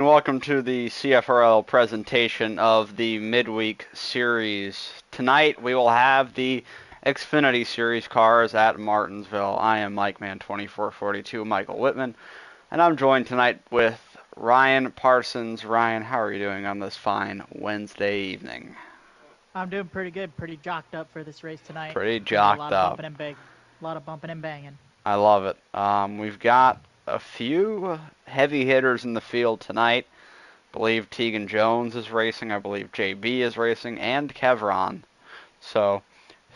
Welcome to the CFRL presentation of the Midweek Series. Tonight we will have the Xfinity Series cars at Martinsville. I am MikeMan2442, Michael Whitman, and I'm joined tonight with Ryan Parsons. Ryan, how are you doing on this fine Wednesday evening? I'm doing pretty good, pretty jocked up for this race tonight. Pretty It's gonna be a jocked lot of up. bumping and bang, a lot of bumping and banging. I love it. We've got a few heavy hitters in the field tonight. I believe Tegan Jones is racing. I believe JB is racing, and Kevron. So,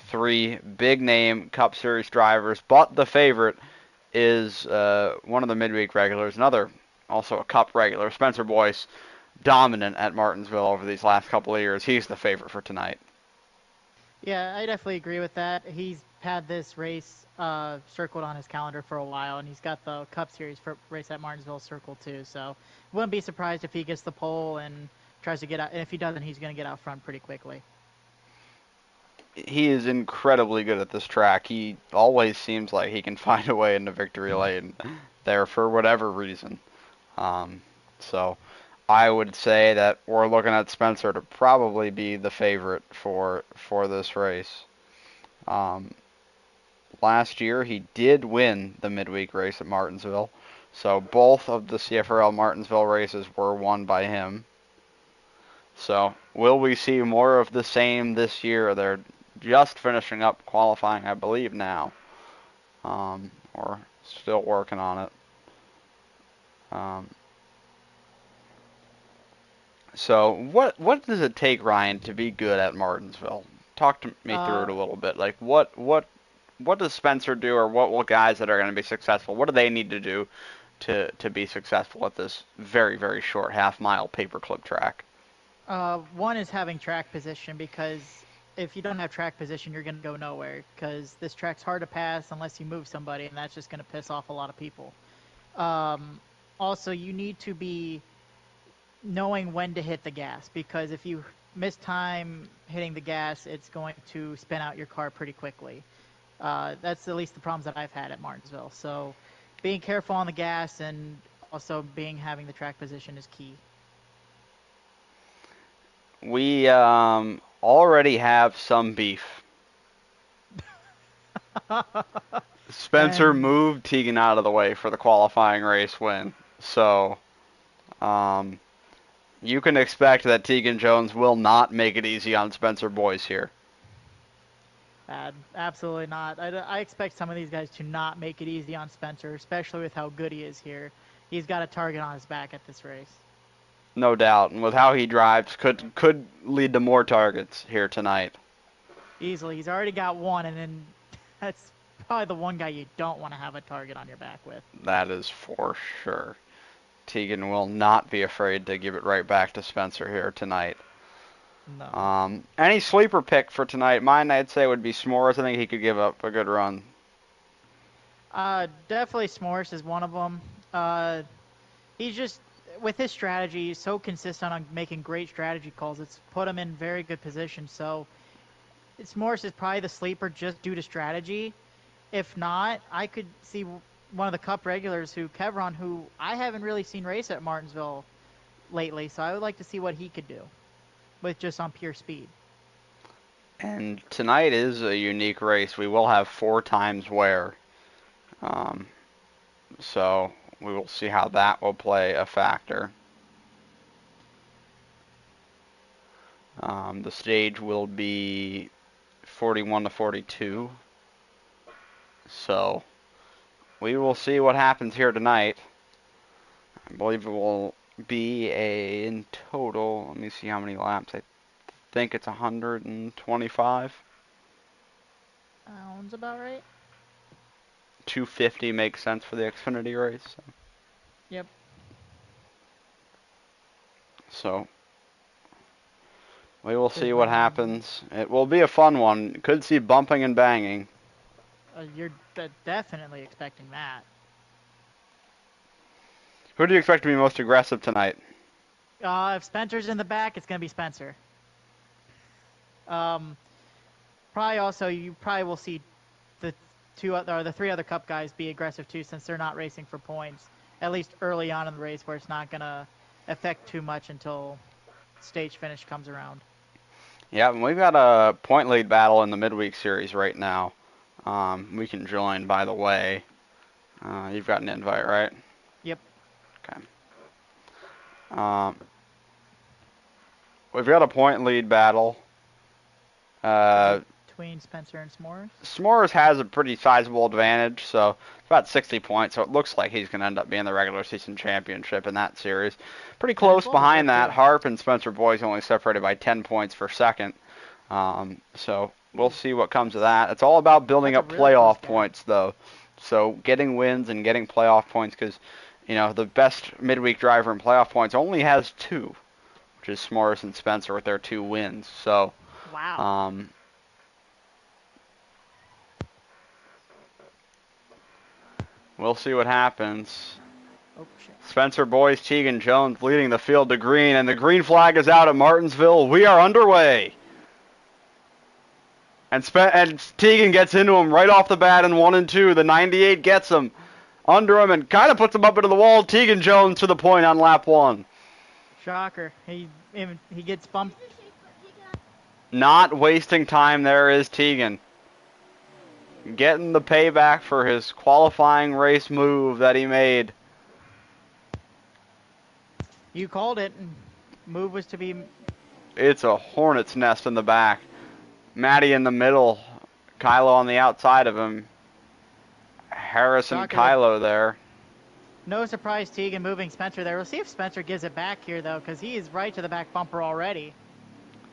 three big name Cup Series drivers, but the favorite is one of the midweek regulars, another also a Cup regular, Spencer Boyce, dominant at Martinsville over these last couple of years. He's the favorite for tonight. Yeah, I definitely agree with that. He's had this race circled on his calendar for a while, and he's got the Cup Series for race at Martinsville circled too. So, wouldn't be surprised if he gets the pole and tries to get out. And if he doesn't, he's going to get out front pretty quickly. He is incredibly good at this track. He always seems like he can find a way into victory lane there for whatever reason. Um, so I would say that we're looking at Spencer to probably be the favorite for this race. Um, Last year he did win the midweek race at Martinsville, so both of the CFRL Martinsville races were won by him. So will we see more of the same this year? They're just finishing up qualifying, I believe now, or still working on it. Um, So what does it take, Ryan, to be good at Martinsville? Talk to me through it Uh, a little bit. Like what does Spencer do, or what will guys that are going to be successful? What do they need to do to be successful at this very very short half mile paperclip track? one is having track position because if you don't have track position, you're going to go nowhere because this track's hard to pass unless you move somebody, and that's just going to piss off a lot of people. Um, Also, you need to be knowing when to hit the gas because if you miss time hitting the gas, it's going to spin out your car pretty quickly. That's at least the problems that I've had at Martinsville. So, being careful on the gas and also being having the track position is key. We already have some beef. Spencer And moved Tegan out of the way for the qualifying race win, so um, you can expect that Tegan Jones will not make it easy on Spencer Boyce here. absolutely not. I expect some of these guys to not make it easy on Spencer, especially with how good he is here. He's got a target on his back at this race. No doubt, and with how he drives, could lead to more targets here tonight. Easily. He's already got one, and then that's probably the one guy you don't want to have a target on your back with. That is for sure. Tegan will not be afraid to give it right back to Spencer here tonight. No. Any sleeper pick for tonight? Mine, I'd say, would be S'mores. I think he could give up a good run. Definitely S'mores is one of them. He's just, with his strategy, he's so consistent on making great strategy calls. It's put him in very good position. So S'mores is probably the sleeper just due to strategy. If not, I could see one of the Cup regulars, Kevron, who I haven't really seen race at Martinsville lately. So I would like to see what he could do with just on pure speed. And tonight is a unique race. We will have 4 times wear. Um, so we will see how that will play a factor. The stage will be 41 to 42. So we will see what happens here tonight. I believe it will be in total. Let me see how many laps. I think it's 125. Sounds about right. 250 makes sense for the Xfinity race. Yep. So we will Because see what happens. It will be a fun one. Could see bumping and banging. you're definitely expecting that. Who do you expect to be most aggressive tonight? If Spencer's in the back, it's going to be Spencer. Um, Probably also you probably will see the the three other Cup guys be aggressive too, since they're not racing for points. At least early on in the race, where it's not gonna affect too much until stage finish comes around. Yeah, and we've got a point lead battle in the midweek series right now. We can join, by the way. You've got an invite, right? Yep. Okay. We've got a point lead battle. Between Spencer and S'mores. S'mores has a pretty sizable advantage, so about 60 points. So it looks like he's going to end up being the regular season championship in that series. Pretty close behind that. Harp and Spencer Boys only separated by 10 points for second. So we'll see what comes of that. It's all about building up playoff points, though. So getting wins and getting playoff points, because the best midweek driver in playoff points only has 2, which is S'mores and Spencer with their 2 wins. So wow. We'll see what happens. Oh, shit. Spencer Boys, Tegan Jones leading the field to green, and the green flag is out at Martinsville. We are underway. And Tegan gets into him right off the bat in 1 and 2. The 98 gets him under him and kind of puts him up into the wall. Tegan Jones to the point on lap 1. Shocker. He gets bumped. Not wasting time there is Tegan. Getting the payback for his qualifying race move that he made. You called it. Move was to be... It's a hornet's nest in the back. Maddie in the middle. Kylo on the outside of him. Harris and Kylo there. No surprise Tegan moving Spencer there. We'll see if Spencer gives it back here, though, because he is right to the back bumper already.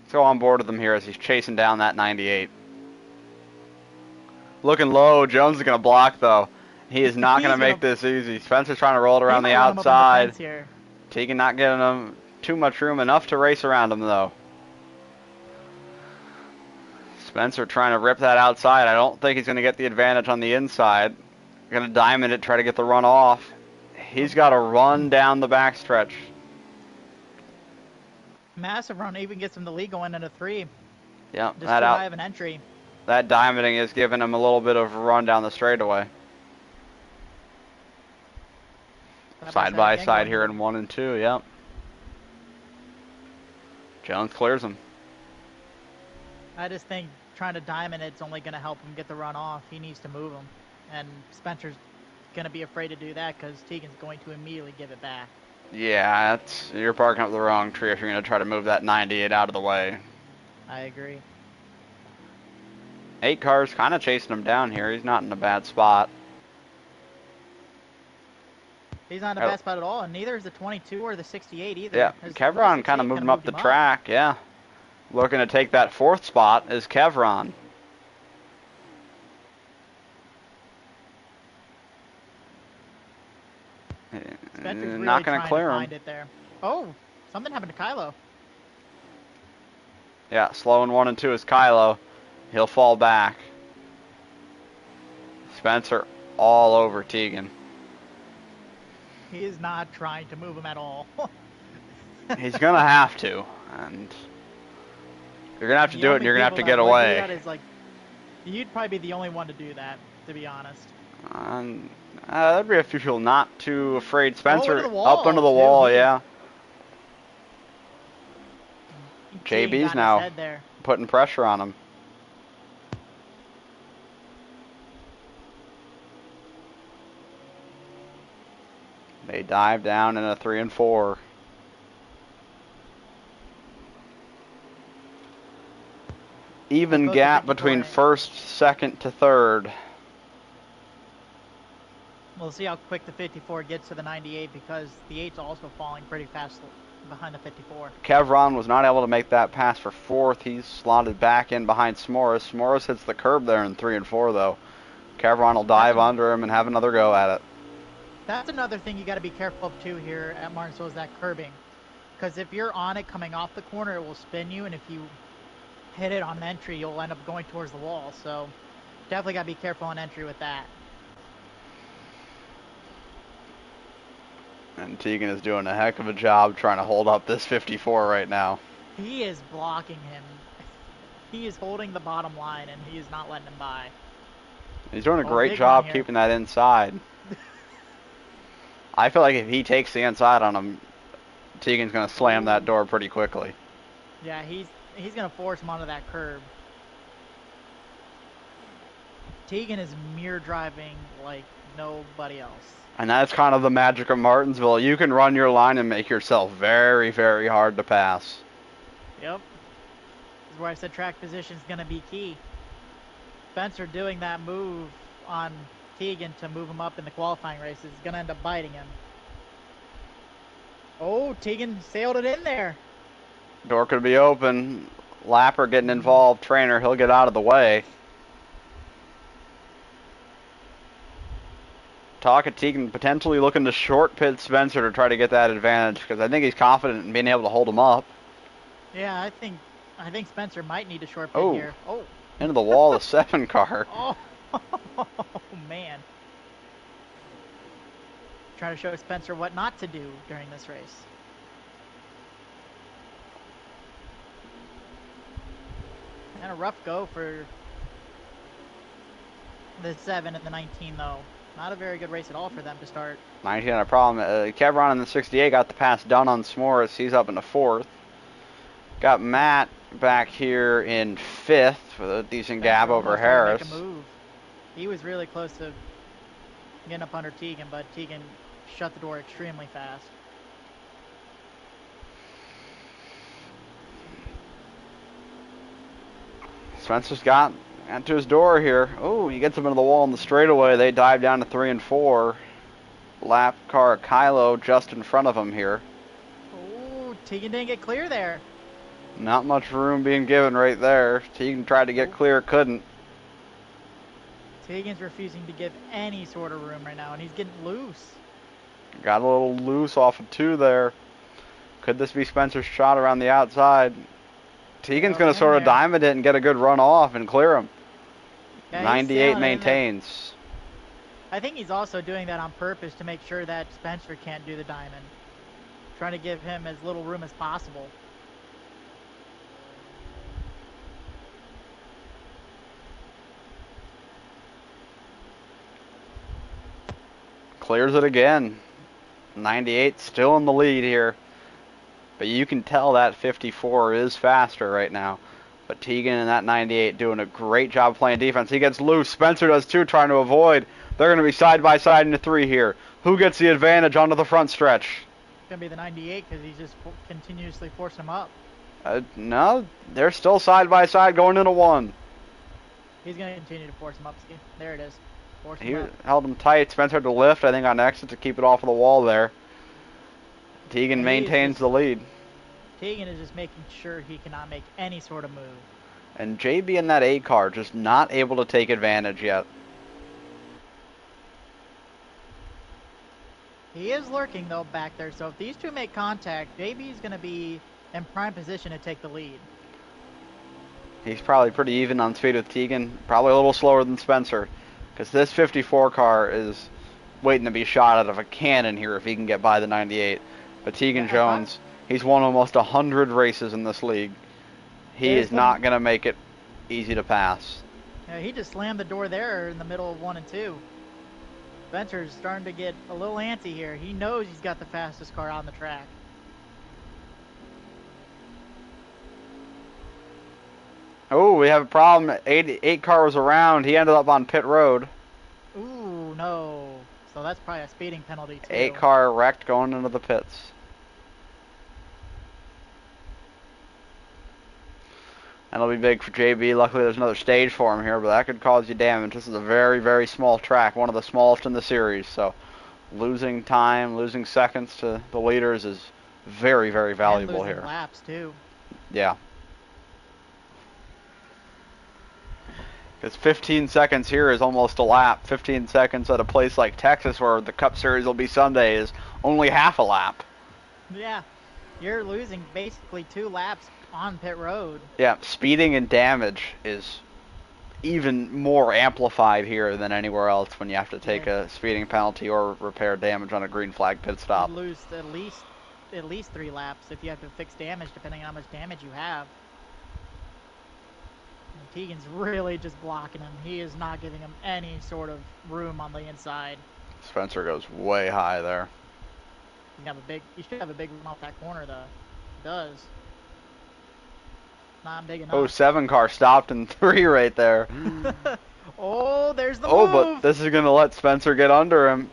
Let's go on board with him here as he's chasing down that 98. Looking low. Jones is going to block, though. He is not going to make this easy. Spencer's trying to roll it around the outside. Tegan not giving him too much room. Enough to race around him, though. Spencer trying to rip that outside. I don't think he's going to get the advantage on the inside. Going to diamond it, try to get the run off. He's got to run down the backstretch. Massive run. Even gets him the lead going into 3. Yeah, just that out. An entry. That diamonding is giving him a little bit of a run down the straightaway. Side by side here in 1 and 2, yep. Jones clears him. I just think trying to diamond it's only going to help him get the run off. He needs to move him. And Spencer's going to be afraid to do that because Tegan's going to immediately give it back. Yeah, you're barking up the wrong tree if you're going to try to move that 98 out of the way. I agree. 8 cars kind of chasing him down here. He's not in a bad spot. He's not in a bad spot at all, and neither is the 22 or the 68 either. Yeah, Kevron kind of moved him up the track, yeah. Looking to take that 4th spot is Kevron. Spencer's really not going to clear him. Oh, something happened to Kylo. Yeah, slow in 1 and 2 is Kylo. He'll fall back. Spencer all over Tegan. He is not trying to move him at all. He's going to have to. And you're going to have to do it, and you're going to have to get away. You'd probably be the only one to do that, to be honest. There'd be a few people not too afraid. Spencer up under the wall, yeah. JB's now putting pressure on him. They dive down in a 3 and 4. Even gap between 1st, 2nd to 3rd. We'll see how quick the 54 gets to the 98 because the 8's also falling pretty fast behind the 54. Kevron was not able to make that pass for 4th. He's slotted back in behind S'mores. S'mores hits the curb there in 3 and 4, though. Kevron will dive under him and have another go at it. That's another thing you got to be careful of, too, here at Martinsville is that curbing. Because if you're on it coming off the corner, it will spin you, and if you hit it on entry, you'll end up going towards the wall. So definitely got to be careful on entry with that. And Tegan is doing a heck of a job trying to hold up this 54 right now. He is blocking him. He is holding the bottom line, and he is not letting him by. He's doing a great job keeping that inside. I feel like if he takes the inside on him, Tegan's going to slam that door pretty quickly. Yeah, he's going to force him onto that curb. Tegan is mirror driving like nobody else. And that's kind of the magic of Martinsville. You can run your line and make yourself very, very hard to pass. Yep. This is where I said track position is going to be key. Spencer doing that move on Tegan to move him up in the qualifying races is going to end up biting him. Oh, Tegan sailed it in there. Door could be open. Lapper getting involved. Trainer, he'll get out of the way. Talk Tegan potentially looking to short pit Spencer to try to get that advantage because I think he's confident in being able to hold him up. Yeah, I think Spencer might need a short pit here. Oh, into the wall of 7 car. Oh, man. Trying to show Spencer what not to do during this race. And a rough go for the 7 and the 19, though. Not a very good race at all for them to start. 19 had a problem. Kevron in the 68 got the pass done on S'mores. He's up in the 4th. Got Matt back here in 5th with a decent gap over Harris. Make a move. He was really close to getting up under Tegan, but Tegan shut the door extremely fast. Spencer's got to his door here. Oh, he gets him into the wall in the straightaway. They dive down to 3 and 4. Lap car Kylo just in front of him here. Oh, Tegan didn't get clear there. Not much room being given right there. Tegan tried to get clear, couldn't. Tegan's refusing to give any sort of room right now, and he's getting loose. Got a little loose off of 2 there. Could this be Spencer's shot around the outside? Tegan's going to sort of diamond it and get a good run off and clear him. Yeah, 98 maintains. I think he's also doing that on purpose to make sure that Spencer can't do the diamond. Trying to give him as little room as possible. Clears it again. 98 still in the lead here. But you can tell that 54 is faster right now. But Tegan and that 98 doing a great job playing defense. He gets loose. Spencer does too, trying to avoid. They're going to be side by side into 3 here. Who gets the advantage onto the front stretch? It's going to be the 98 because he's just continuously forcing him up. No, they're still side by side going into 1. He's going to continue to force him up. See? There it is. He held him tight. Spencer had to lift, I think, on exit to keep it off of the wall there. Tegan maintains the lead. Tegan is just making sure he cannot make any sort of move. And JB in that 8 car just not able to take advantage yet. He is lurking, though, back there. So if these two make contact, JB is going to be in prime position to take the lead. He's probably pretty even on speed with Tegan. Probably a little slower than Spencer. Because this 54 car is waiting to be shot out of a cannon here if he can get by the 98. But Tegan Jones, he's won almost 100 races in this league. He is not going to make it easy to pass. Yeah, he just slammed the door there in the middle of 1 and 2. Spencer's starting to get a little antsy here. He knows he's got the fastest car on the track. Oh, we have a problem. 8 car was around. He ended up on pit road. Ooh, no. So that's probably a speeding penalty, too. 8 car wrecked going into the pits. That'll be big for JB. Luckily, there's another stage for him here, but that could cause you damage. This is a very, very small track, one of the smallest in the series. So losing time, losing seconds to the leaders is very, very valuable here. Laps, too. Yeah. Because 15 seconds here is almost a lap. 15 seconds at a place like Texas where the Cup Series will be Sunday is only half a lap. Yeah. You're losing basically 2 laps on pit road. Yeah, speeding and damage is even more amplified here than anywhere else when you have to take a speeding penalty or repair damage on a green flag pit stop. You lose at least 3 laps if you have to fix damage, depending on how much damage you have. And Tegan's really just blocking him. He is not giving him any sort of room on the inside. Spencer goes way high there. You should have a big run off that corner though. It does. Not big Oh, enough. 7 car stopped in 3 right there. Oh, there's the Oh, move. but this is going to let Spencer get under him.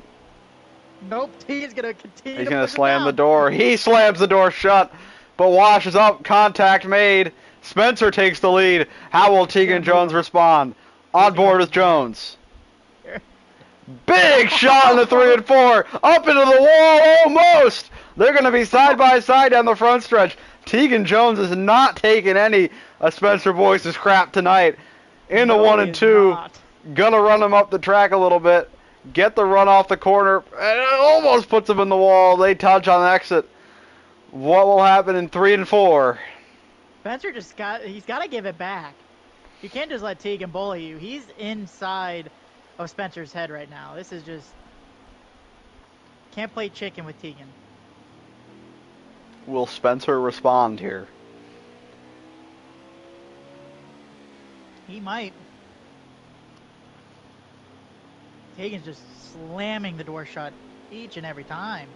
Nope, Tegan's gonna continue He's to going to push him slam the down. door. He slams the door shut, but washes up. Contact made. Spencer takes the lead. How will Tegan Jones respond? On board with Jones. Big shot in the 3 and 4. Up into the wall almost. They're going to be side by side down the front stretch. Tegan Jones is not taking any of Spencer Boyce's crap tonight. Into No, 1 he and is 2. not. Gonna run him up the track a little bit. Get the run off the corner. And it almost puts him in the wall. They touch on exit. What will happen in 3 and 4? Spencer he's got to give it back. You can't just let Tegan bully you. He's inside of Spencer's head right now. This is just, can't play chicken with Tegan. Will Spencer respond here? He might. Tegan's just slamming the door shut each and every time.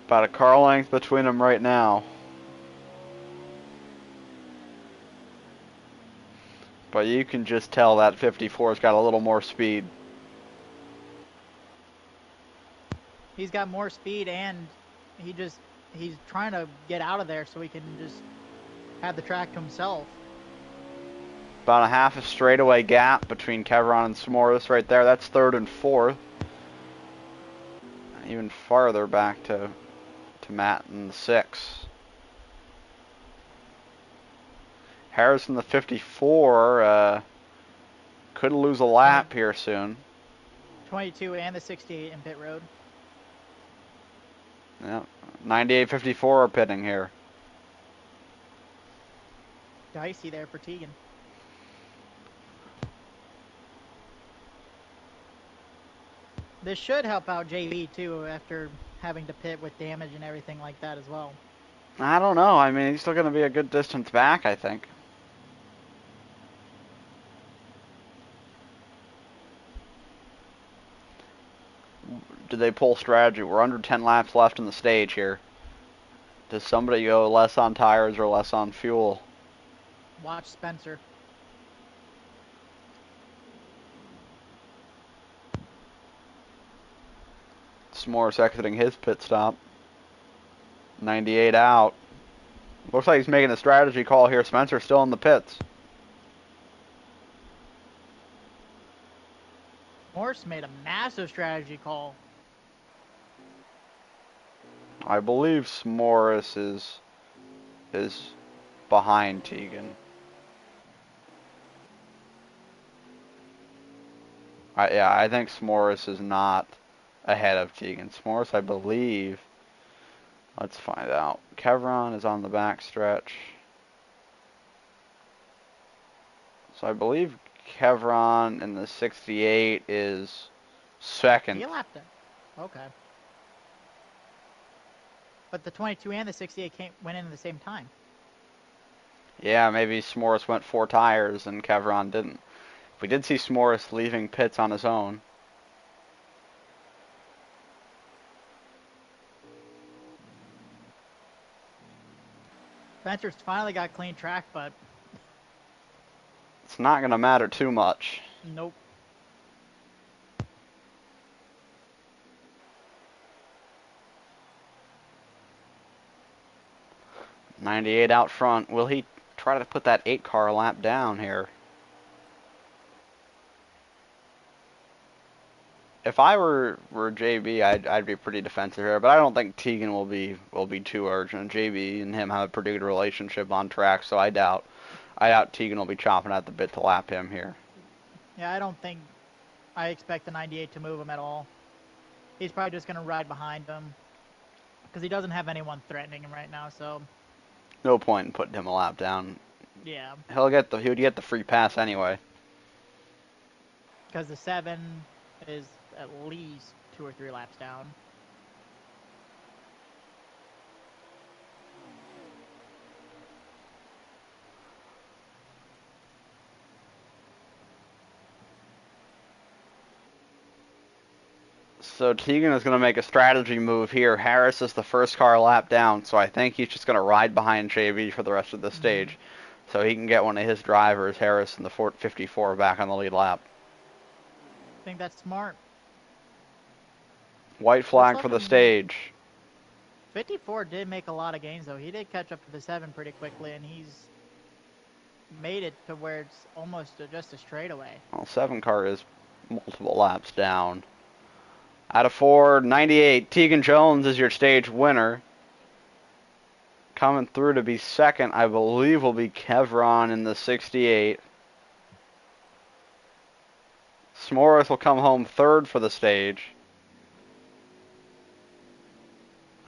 About a car length between them right now. But you can just tell that 54's got a little more speed. He's got more speed, and he's trying to get out of there so he can just have the track to himself. About a half a straightaway gap between Kevron and S'mores right there. That's 3rd and 4th. Even farther back to Matt in the 6. Harrison, the 54, could lose a lap here soon. 22 and the 68 in pit road. Yeah, 98-54 are pitting here. Dicey there for Tegan. This should help out JB too after having to pit with damage and everything like that as well. I don't know. I mean, he's still going to be a good distance back, I think. Did they pull strategy? We're under 10 laps left in the stage here. Does somebody go less on tires or less on fuel? Watch Spencer. S'mores exiting his pit stop. 98 out. Looks like he's making a strategy call here. Spencer's still in the pits. Morse made a massive strategy call. I believe S'mores is behind Tegan. I think S'mores is not ahead of Tegan. S'mores, I believe. Let's find out. Kevron is on the back stretch. So I believe Kevron in the 68 is second. He lapped it. Okay. But the 22 and the 68 went in at the same time. Yeah, maybe S'mores went 4 tires and Kevron didn't. We did see S'mores leaving pits on his own. Spencer's finally got clean track, but It's not going to matter too much. nope. '98 out front. Will he try to put that 8-car lap down here? If I were JB, I'd be pretty defensive here, but I don't think Tegan will be too urgent. JB and him have a pretty good relationship on track, so I doubt Tegan will be chopping at the bit to lap him here. Yeah, I expect the 98 to move him at all. He's probably just going to ride behind him because he doesn't have anyone threatening him right now, so No point in putting him a lap down. yeah. He would get the free pass anyway. Because the 7 is at least 2 or 3 laps down. So Tegan is going to make a strategy move here. Harris is the first car lap down, so I think he's just going to ride behind JB for the rest of the Mm-hmm. stage, so he can get one of his drivers, Harris in the 54, back on the lead lap. I think that's smart. White Looks flag like for the stage. 54 did make a lot of gains, though. He did catch up to the 7 pretty quickly, and he's made it to where it's almost just a straightaway. Well, 7 car is multiple laps down. Out of 4, 98, Tegan Jones is your stage winner. Coming through to be second, I believe, will be Kevron in the 68. S'mores will come home third for the stage.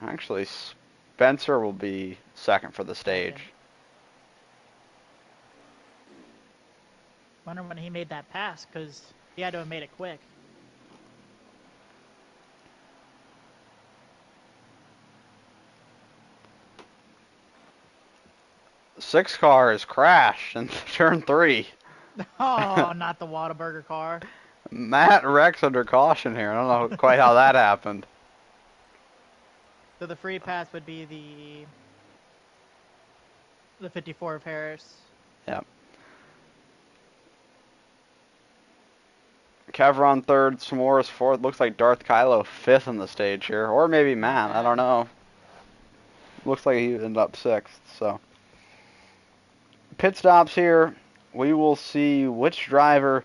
Actually, Spencer will be second for the stage. Second. Wonder when he made that pass, because he had to have made it quick. Six car has crashed in turn 3. Oh, not the Whataburger car. Matt Rex under caution here. I don't know quite how that happened. So the free pass would be the 54 of Harris. Yep. Kevron third, S'mores fourth. Looks like Darth Kylo fifth in the stage here. Or maybe Matt. I don't know. Looks like he ended up sixth. So pit stops here. We will see which driver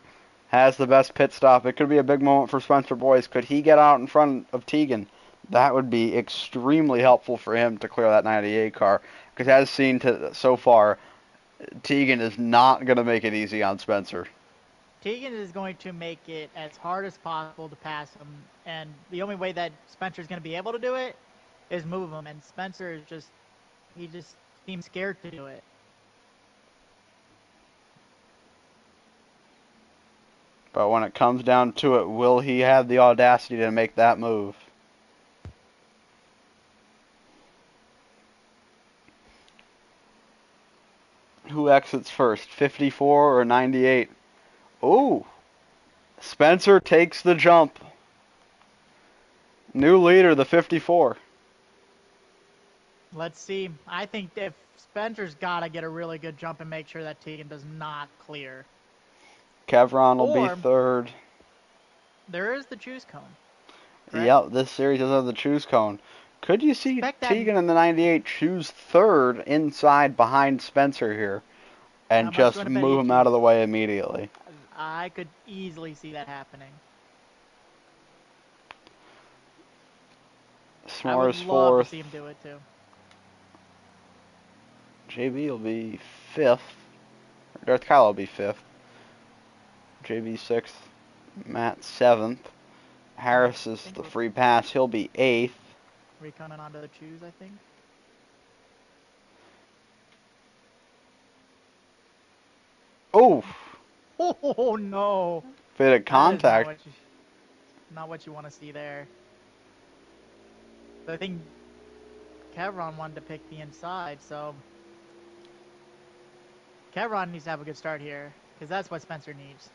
has the best pit stop. It could be a big moment for Spencer Boyce. Could he get out in front of Tegan? That would be extremely helpful for him to clear that 98 car. Because as seen so far, Tegan is not going to make it easy on Spencer. Tegan is going to make it as hard as possible to pass him, and the only way that Spencer's going to be able to do it is move him, and Spencer is he just seems scared to do it. But when it comes down to it, will he have the audacity to make that move? Who exits first, 54 or 98? Ooh, Spencer takes the jump. New leader, the 54. Let's see. I think if Spencer's got to get a really good jump and make sure that Tegan does not clear. Kevron will be Or third. there is the choose cone. Correct? Yep, this series does have the choose cone. Could you see Expect that. Tegan in the 98 choose third inside behind Spencer here How and much you just want to bet he move him out of the chooses? way immediately? I could easily see that happening. I would S'mores love to fourth. see him do it too. JB will be fifth. Darth Kyle will be fifth. JB sixth. Matt seventh. Harris is the free pass. He'll be eighth. We're coming onto the choose, I think. Oh, Oh no! bit of That is contact. not what you want to see there. But I think Kevron wanted to pick the inside, so Kevron needs to have a good start here, because that's what Spencer needs.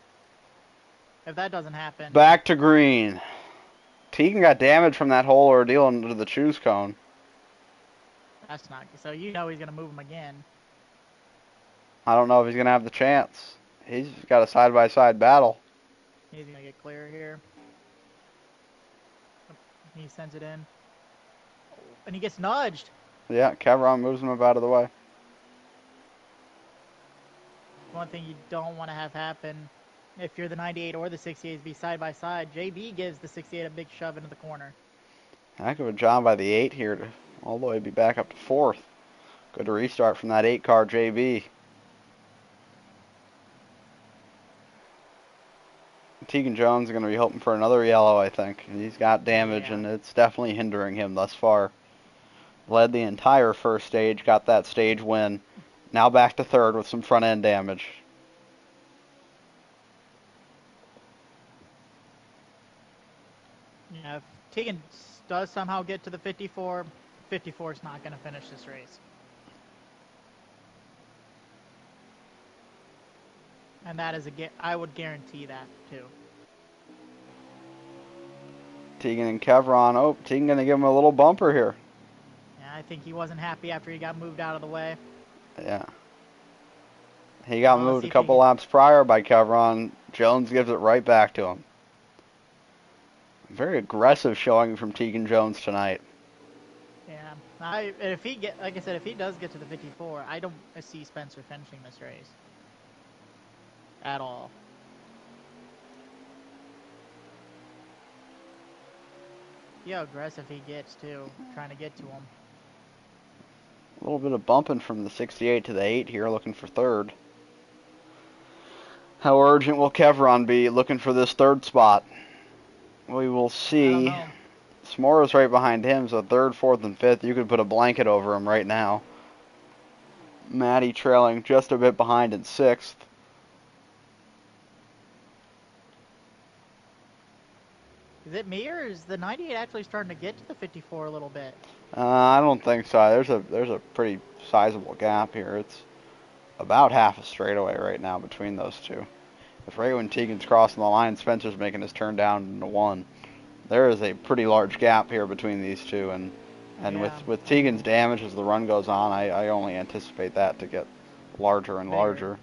If that doesn't happen, Back to green. Tegan got damage from that whole ordeal into the choose cone. that's not good. So you know he's going to move him again. I don't know if he's going to have the chance. He's got a side-by-side battle. He's going to get clear here. He sends it in. And he gets nudged. Yeah, Kevron moves him out of the way. One thing you don't want to have happen if you're the 98 or the 68 is be side by side. JB gives the 68 a big shove into the corner. Heck of a job by the 8 here to all the way be back up to fourth. Good restart from that 8 car JB. Tegan Jones is going to be hoping for another yellow, I think. He's got damage, and it's definitely hindering him thus far. Led the entire first stage, got that stage win. Now back to third with some front end damage. Yeah, if Tegan does somehow get to the 54, 54 is not going to finish this race. And that is I would guarantee that too. Tegan and Kevron. Oh, Tegan going to give him a little bumper here. Yeah, I think he wasn't happy after he got moved out of the way. Yeah. He got Well, let's moved see a if he couple can... laps prior by Kevron. Jones gives it right back to him. Very aggressive showing from Tegan Jones tonight. Yeah, like I said, if he does get to the 54, I don't see Spencer finishing this race at all. See how aggressive he gets too, trying to get to him. A little bit of bumping from the 68 to the 8 here, looking for third. How urgent will Kevron be looking for this third spot? We will see. I don't know. S'more's right behind him, so third, fourth, and fifth. You could put a blanket over him right now. Maddie trailing just a bit behind in sixth. Is it me, or is the 98 actually starting to get to the 54 a little bit? I don't think so. There's a pretty sizable gap here. It's about half a straightaway right now between those two. If right when Tegan's crossing the line, Spencer's making his turn down into one. There is a pretty large gap here between these two, and Yeah. with Tegan's damage as the run goes on, I only anticipate that to get larger and Bigger. larger.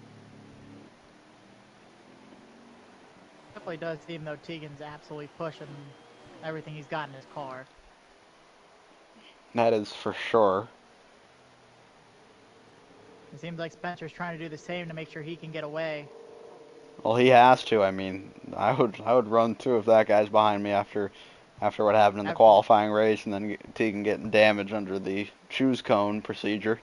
Definitely does seem though Tegan's absolutely pushing everything he's got in his car. That is for sure. It seems like Spencer's trying to do the same to make sure he can get away. Well, he has to. I mean, I would run too if that guy's behind me after what happened in the qualifying race, and then Tegan getting damage under the choose cone procedure.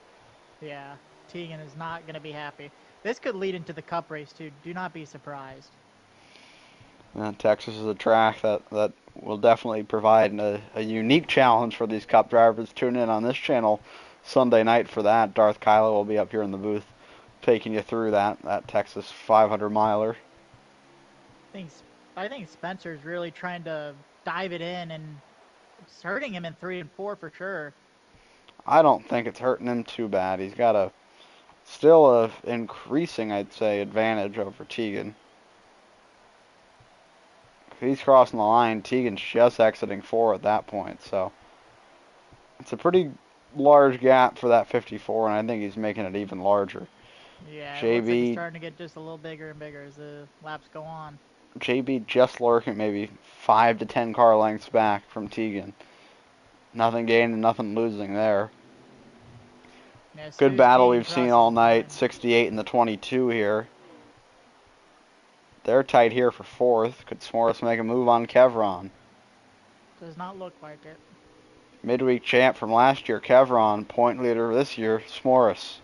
Yeah, Tegan is not going to be happy. This could lead into the Cup race too. Do not be surprised. Texas is a track that will definitely provide a unique challenge for these Cup drivers. Tune in on this channel Sunday night for that. Darth Kylo will be up here in the booth taking you through that Texas 500 miler. I think Spencer's really trying to dive it in, and it's hurting him in 3 and 4 for sure. I don't think it's hurting him too bad. He's got still a increasing, I'd say, advantage over Tegan. If he's crossing the line, Tegan's just exiting 4 at that point, so it's a pretty large gap for that 54, and I think he's making it even larger. Yeah, JB, it looks like it's starting to get just a little bigger and bigger as the laps go on. JB just lurking maybe 5 to 10 car lengths back from Tegan. Nothing gaining, nothing losing there. Yeah, Good battle we've seen all night. 68 and the 22 here. They're tight here for fourth. Could S'mores make a move on Kevron? Does not look like it. Midweek champ from last year, Kevron. Point leader this year, S'mores.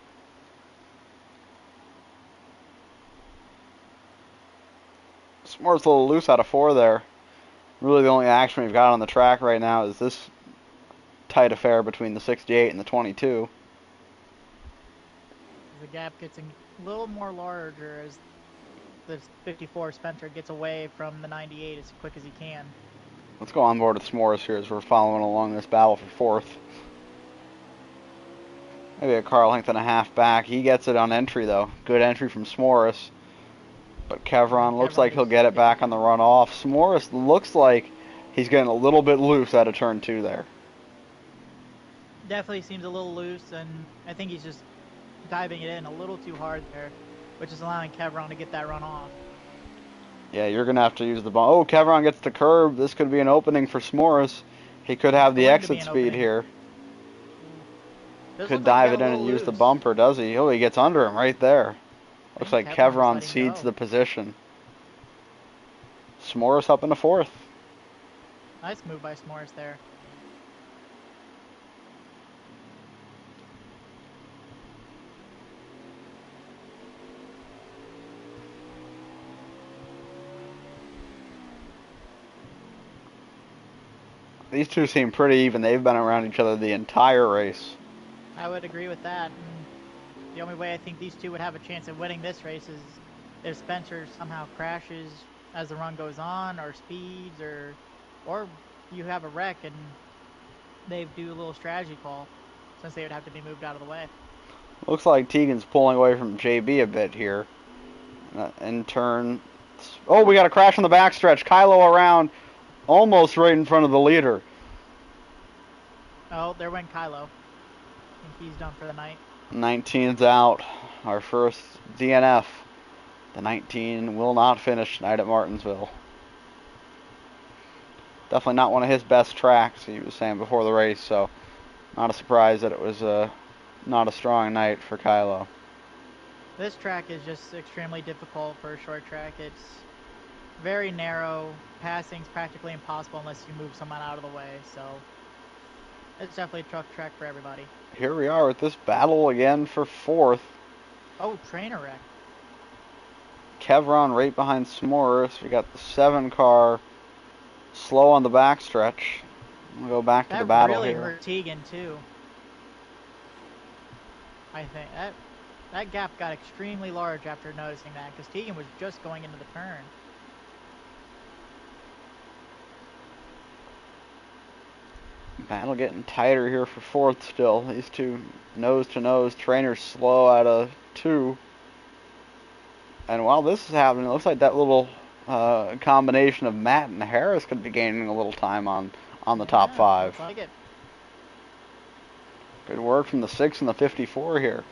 S'mores a little loose out of 4 there. Really the only action we've got on the track right now is this tight affair between the 68 and the 22. The gap gets a little more larger as the 54 Spencer gets away from the 98 as quick as he can. Let's go on board with S'mores here as we're following along this battle for fourth. Maybe a car length and a half back. He gets it on entry though. Good entry from S'mores. But Kevron looks like he'll get it back on the run off. S'mores looks like he's getting a little bit loose out of turn 2 there. Definitely seems a little loose, and I think he's just diving it in a little too hard there, which is allowing Kevron to get that run off. Yeah, you're going to have to use the bump. Oh, Kevron gets the curb. This could be an opening for S'mores. He could have the exit speed here. Could dive it in and use the bumper, does he? Oh, he gets under him right there. Looks like Kevron cedes the position. S'mores up into fourth. Nice move by S'mores there. These two seem pretty even. They've been around each other the entire race. I would agree with that. And the only way I think these two would have a chance of winning this race is if Spencer somehow crashes as the run goes on, or speeds, or you have a wreck and they do a little strategy call, since they would have to be moved out of the way. Looks like Tegan's pulling away from JB a bit here. In turn, oh, we got a crash on the backstretch. Kylo around. almost right in front of the leader. Oh, there went Kylo. I think he's done for the night. 19's out. Our first DNF. The 19 will not finish tonight at Martinsville. Definitely not one of his best tracks, he was saying before the race, so not a surprise that it was not a strong night for Kylo. This track is just extremely difficult for a short track. It's very narrow. Passing's practically impossible unless you move someone out of the way, so it's definitely a tough track for everybody. Here we are with this battle again for fourth. Oh, trainer wreck. Kevron right behind S'mores. We got the 7 car slow on the backstretch. We'll go back to the battle here. That really hurt Tegan too. I think that gap got extremely large after noticing that, because Tegan was just going into the turn. Battle getting tighter here for fourth still. These two nose to nose. Trainers slow out of 2. And while this is happening, it looks like that little combination of Matt and Harris could be gaining a little time on the top 5. Looks like it. Good work from the 6 and the 54 here.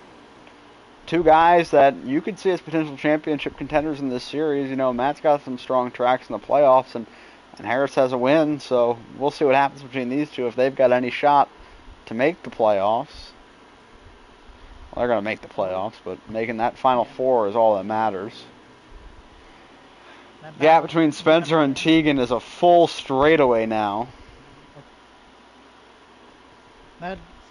2 guys that you could see as potential championship contenders in this series. You know, Matt's got some strong tracks in the playoffs, and Harris has a win, so we'll see what happens between these two if they've got any shot to make the playoffs. Well, they're going to make the playoffs, but making that final 4 is all that matters. The gap between Spencer and Tegan is a full straightaway now.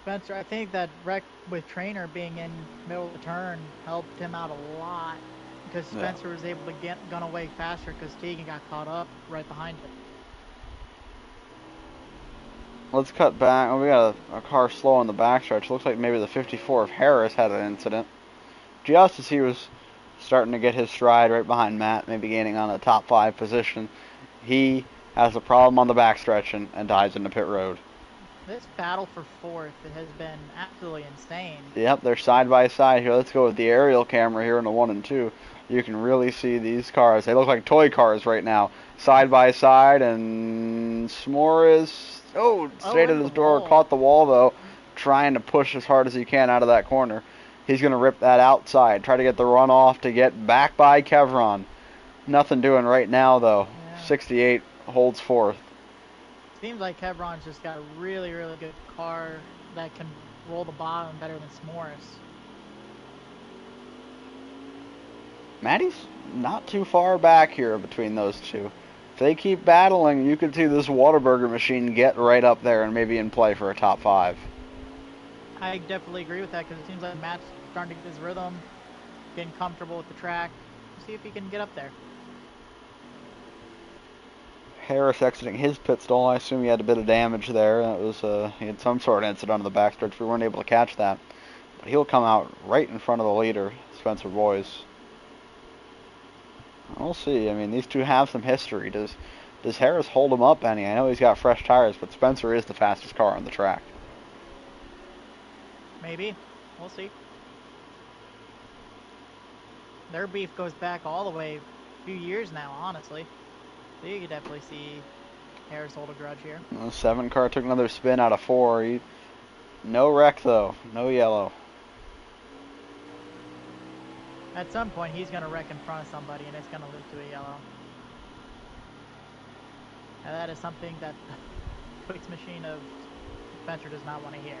Spencer, I think that wreck with Trainer being in middle of the turn helped him out a lot, because Spencer was able to get gun away faster because Tegan got caught up right behind it. Let's cut back. Oh, we got a car slow on the backstretch. Looks like maybe the 54 of Harris had an incident. Just as he was starting to get his stride right behind Matt, maybe gaining on a top 5 position, he has a problem on the backstretch and dives into pit road. This battle for fourth has been absolutely insane. Yep, they're side by side here. Let's go with the aerial camera here in the 1 and 2. You can really see these cars. They look like toy cars right now. Side by side, and S'mores stayed at his door, caught the wall though, trying to push as hard as he can out of that corner. He's going to rip that outside, try to get the runoff to get back by Kevron. Nothing doing right now though. Yeah. 68 holds fourth. Seems like Kevron's just got a really, really good car that can roll the bottom better than S'mores. Matty's not too far back here between those two. If they keep battling, you could see this Whataburger machine get right up there and maybe in play for a top 5. I definitely agree with that, because it seems like Matt's starting to get his rhythm, getting comfortable with the track. We'll see if he can get up there. Harris exiting his pit stall. I assume he had a bit of damage there. That was he had some sort of incident on the backstretch. We weren't able to catch that. But he'll come out right in front of the leader, Spencer Boyce. We'll see. I mean, these two have some history. Does Harris hold him up any? I know he's got fresh tires, but Spencer is the fastest car on the track. Maybe. We'll see. Their beef goes back all the way a few years now, honestly. So you could definitely see Harris hold a grudge here. The 7 car took another spin out of 4. No wreck, though. No yellow. At some point, he's going to wreck in front of somebody, and it's going to lead to a yellow. And that is something that the Twix machine of Spencer does not want to hear.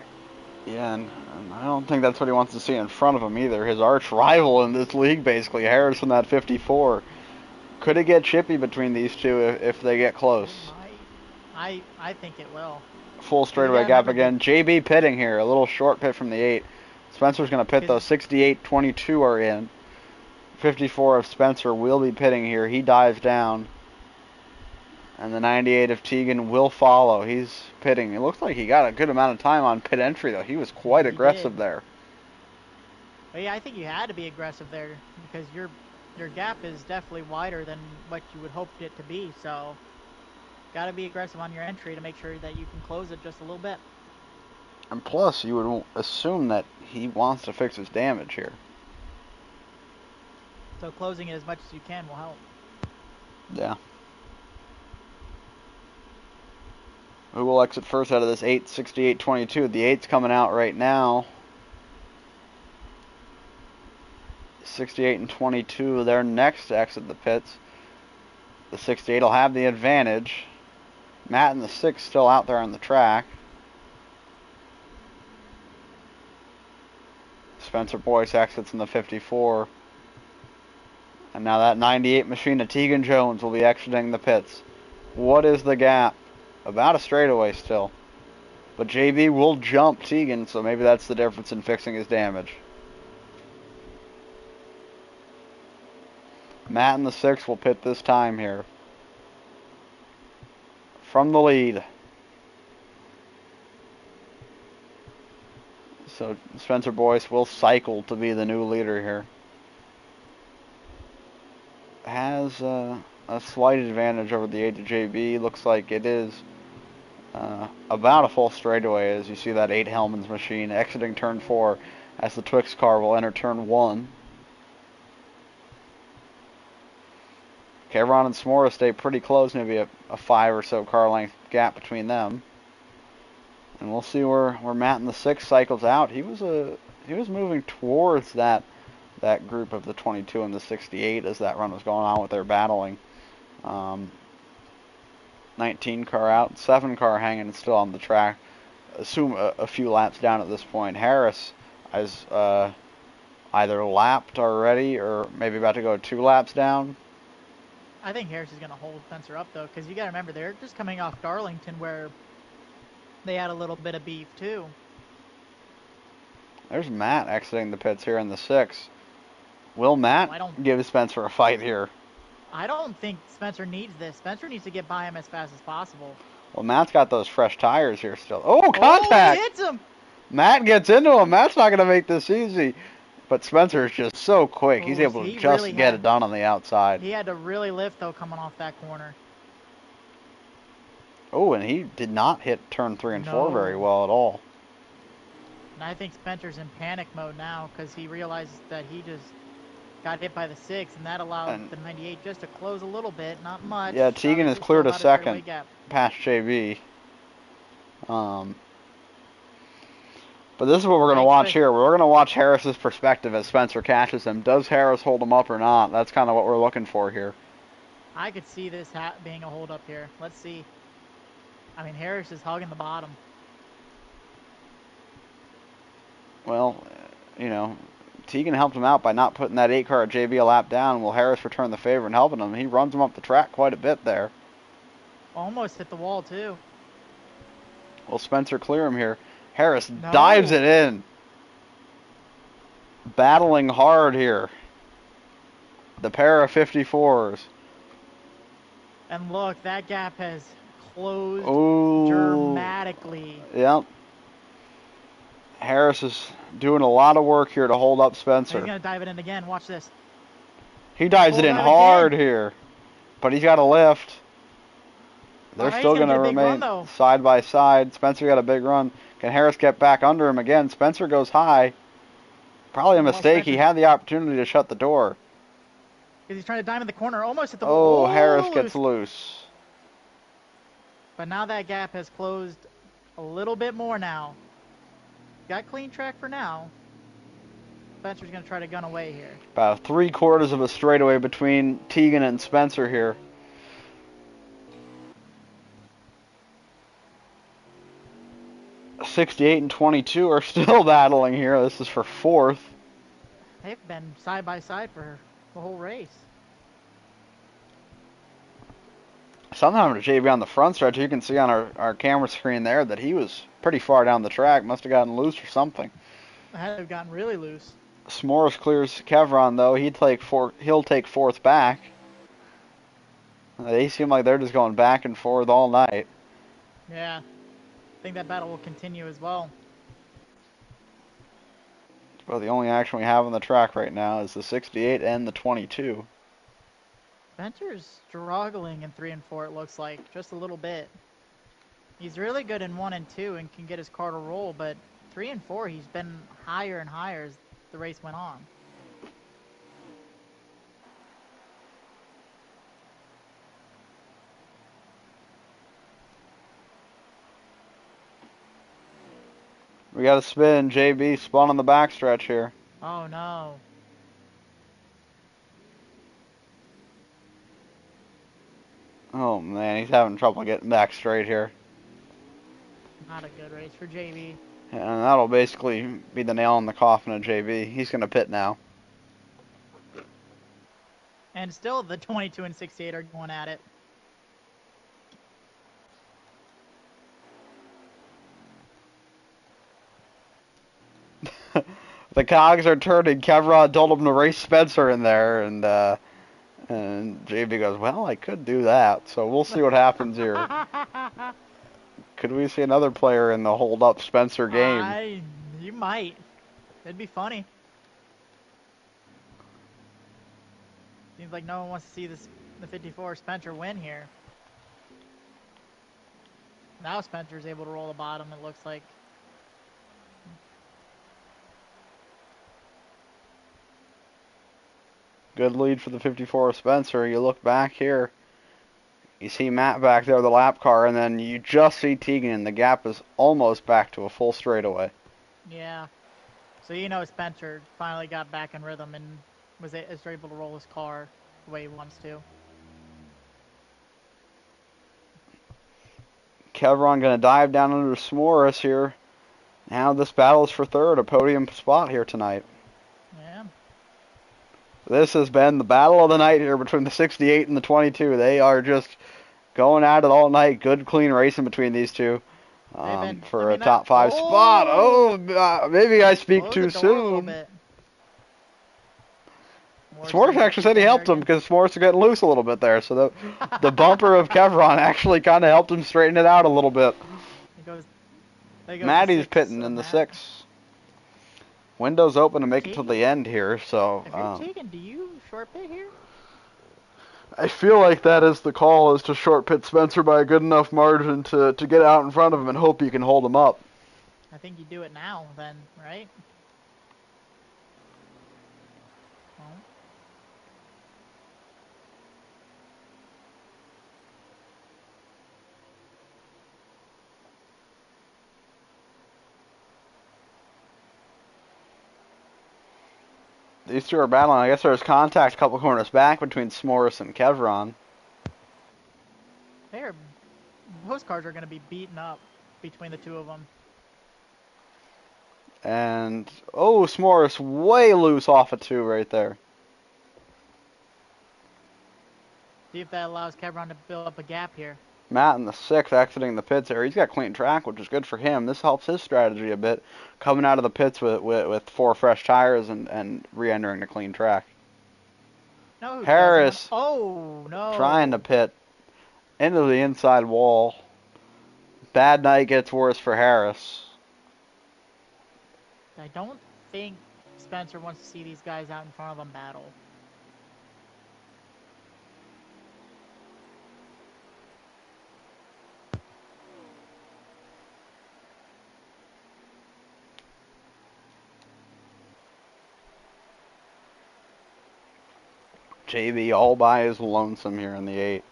Yeah, and I don't think that's what he wants to see in front of him either. His arch rival in this league, basically, Harris in that 54. Could it get chippy between these two if they get close? I think it will. Full straightaway gap again. JB pitting here. A little short pit from the 8. Spencer's going to pit, though. 68-22 are in. 54 of Spencer will be pitting here. He dives down. And the 98 of Tegan will follow. He's pitting. It looks like he got a good amount of time on pit entry, though. He was quite aggressive there. But yeah, I think you had to be aggressive there, because your gap is definitely wider than what you would hope it to be. So, got to be aggressive on your entry to make sure that you can close it just a little bit. And plus, you would assume that he wants to fix his damage here. So closing it as much as you can will help. Yeah. Who will exit first out of this 8, 68, 22? The 8's coming out right now. 68 and 22, they're next to exit the pits. The 68 will have the advantage. Matt and the 6 still out there on the track. Spencer Boyce exits in the 54. And now that 98 machine of Tegan Jones will be exiting the pits. What is the gap? About a straightaway still. But JB will jump Tegan, so maybe that's the difference in fixing his damage. Matt and the 6 will pit this time here. From the lead. So Spencer Boyce will cycle to be the new leader here. Has a slight advantage over the 8 to JB. Looks like it is about a full straightaway as you see that 8 Hellman's machine exiting turn 4 as the Twix car will enter turn 1. Kevron and Smora stay pretty close, maybe a 5 or so car length gap between them. And we'll see where Matt in the 6 cycles out. He was moving towards that group of the 22 and the 68 as that run was going on with their battling. 19 car out, 7 car hanging still on the track. Assume a few laps down at this point. Harris is either lapped already or maybe about to go 2 laps down. I think Harris is going to hold Spencer up, though, because you got to remember, they're just coming off Darlington where they had a little bit of beef, too. There's Matt exiting the pits here in the 6. Will Matt give Spencer a fight here? I don't think Spencer needs this. Spencer needs to get by him as fast as possible. Well, Matt's got those fresh tires here still. Oh, contact! Oh, he hits him! Matt gets into him. Matt's not going to make this easy. But Spencer is just so quick. He's able to just really get it done on the outside. He had to really lift, though, coming off that corner. Oh, and he did not hit turn 3 and 4 very well at all. And I think Spencer's in panic mode now because he realizes that he just got hit by the 6, and that allowed the 98 just to close a little bit, not much. Yeah, Tegan has cleared a second past JB. But this is what we're going to watch here. We're going to watch Harris's perspective as Spencer catches him. Does Harris hold him up or not? That's kind of what we're looking for here. I could see this being a hold up here. Let's see. I mean, Harris is hugging the bottom. Well, you know, Tegan helped him out by not putting that 8 car at JB a lap down. Will Harris return the favor and helping him? He runs him up the track quite a bit there. Almost hit the wall, too. Will Spencer clear him here? Harris dives it in. Battling hard here. The pair of 54s. And look, that gap has closed dramatically. Yep. Harris is doing a lot of work here to hold up Spencer. He's going to dive it in again. Watch this. He dives it in hard here. But he's got a lift. They're still going to remain side by side. Spencer got a big run. Can Harris get back under him again? Spencer goes high. Probably a mistake. He had the opportunity to shut the door. Because he's trying to dive in the corner. Almost at the wall. Oh, Harris gets loose. But now that gap has closed a little bit more now. Got clean track for now. Spencer's going to try to gun away here. About 3/4 of a straightaway between Tegan and Spencer here. .68 and 22 are still battling here. This is for 4th. They've been side by side for the whole race. Sometime to JB on the front stretch, you can see on our camera screen there that he was pretty far down the track. Must have gotten loose or something. Had to have gotten really loose. S'mores clears Kevron, though. He'll take 4th back. They seem like they're just going back and forth all night. Yeah. I think that battle will continue as well. Well, the only action we have on the track right now is the 68 and the 22. Spencer's struggling in 3 and 4, it looks like, just a little bit. He's really good in 1 and 2 and can get his car to roll, but 3 and 4, he's been higher and higher as the race went on. We got a spin. JB spun on the backstretch here. Oh no. Oh man, he's having trouble getting back straight here. Not a good race for JB. And that'll basically be the nail in the coffin of JB. He's going to pit now. And still the 22 and 68 are going at it. The cogs are turning. Kevron told him to race Spencer in there, and JB goes, well, I could do that, so we'll see what happens here. Could we see another player in the hold-up Spencer game? You might. It'd be funny. Seems like no one wants to see the 54 Spencer win here. Now Spencer's able to roll the bottom, it looks like. Good lead for the 54 Spencer. You look back here. You see Matt back there, the lap car, and then you just see Tegan, and the gap is almost back to a full straightaway. Yeah. So you know Spencer finally got back in rhythm and is able to roll his car the way he wants to. Kevron going to dive down under S'mores here. Now this battle is for third, a podium spot here tonight. Yeah. This has been the battle of the night here between the 68 and the 22. They are just going at it all night. Good, clean racing between these two for a top 5 spot. Oh, maybe I speak too soon. S'mores actually said he helped him because S'mores is getting loose a little bit there. So the bumper of Kevron actually kind of helped him straighten it out a little bit. Maddie's pitting in the 6. Windows open to make it to the end here, so... If you're Tegan, do you short pit here? I feel like that is the call, is to short pit Spencer by a good enough margin to get out in front of him and hope you can hold him up. I think you do it now, then, right? Well. These two are battling. I guess there's contact a couple corners back between S'mores and Kevron. Those cars are going to be beaten up between the two of them. And, oh, S'mores way loose off of 2 right there. See if that allows Kevron to build up a gap here. Matt in the 6 exiting the pits here. He's got clean track, which is good for him. This helps his strategy a bit, coming out of the pits with 4 fresh tires and re-entering the clean track. No, Harris oh, no. Trying to pit into the inside wall. Bad night gets worse for Harris. I don't think Spencer wants to see these guys out in front of him battle. JB all by his lonesome here in the 8.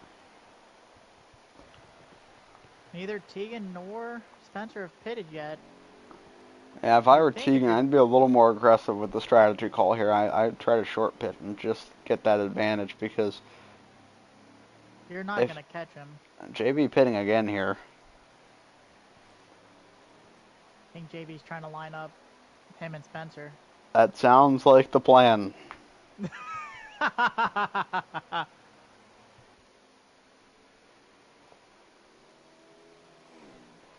Neither Tegan nor Spencer have pitted yet. Yeah, if I were Tegan, I'd be a little more aggressive with the strategy call here. I'd try to short pit and just get that advantage because... You're not going to catch him. JB pitting again here. I think JB's trying to line up him and Spencer. That sounds like the plan.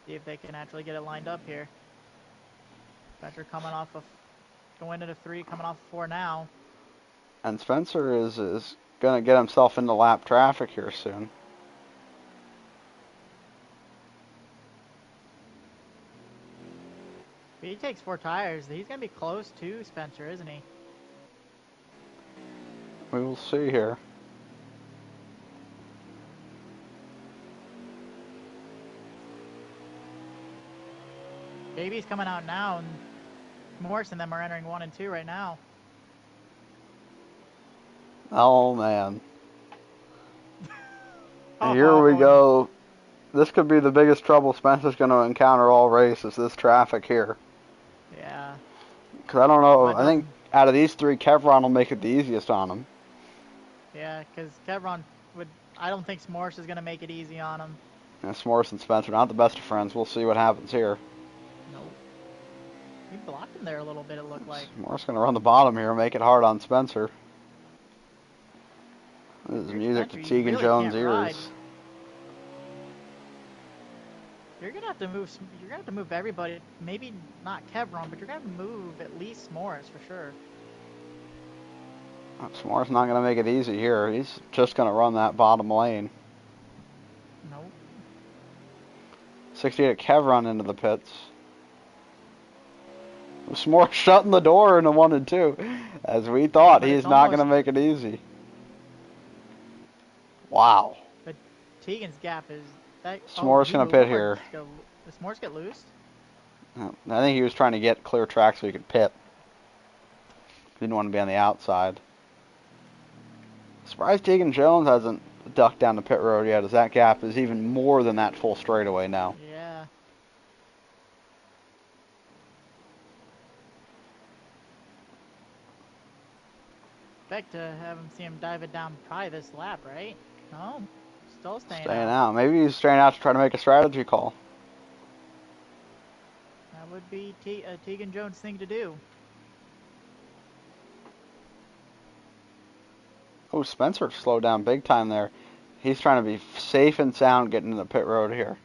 See if they can actually get it lined up here. Spencer coming off of going into 3, coming off 4 now. And Spencer is going to get himself into lap traffic here soon. If he takes 4 tires, he's going to be close to Spencer, isn't he? We will see here. JB's coming out now, and Morris and them are entering 1 and 2 right now. Oh, man. Here we go. This could be the biggest trouble Spencer's going to encounter all race is this traffic here. Because I don't know. But I think out of these three, Kevron will make it the easiest on him. yeah, because Kevron would. I don't think S'mores is going to make it easy on him. And S'mores and Spencer, not the best of friends. We'll see what happens here. Nope. He blocked him there a little bit, it looked like. S'mores going to run the bottom here, make it hard on Spencer. This is music to Spencer, you Tegan really Jones' can't ride. ears. You're gonna have to move. You're gonna have to move everybody. Maybe not Kevron, but you're gonna have to move at least S'mores for sure. S'mores not going to make it easy here. He's just going to run that bottom lane. Nope. 68 Kevron into the pits. S'mores shutting the door into 1 and 2. As we thought, But he's it's not almost- going to make it easy. Wow. But Tegan's gap is that. S'mores gonna pit here. Does S'mores get loose? I think he was trying to get clear track so he could pit. Didn't want to be on the outside. Surprised Tegan Jones hasn't ducked down the pit road yet, as that gap is even more than that full straightaway now. Yeah. Expect to have him see him dive it down probably this lap, right? No, still staying Out. Maybe he's staying out to try to make a strategy call. That would be a Tegan Jones thing to do. Oh, Spencer slowed down big time there. He's trying to be safe and sound getting to the pit road here.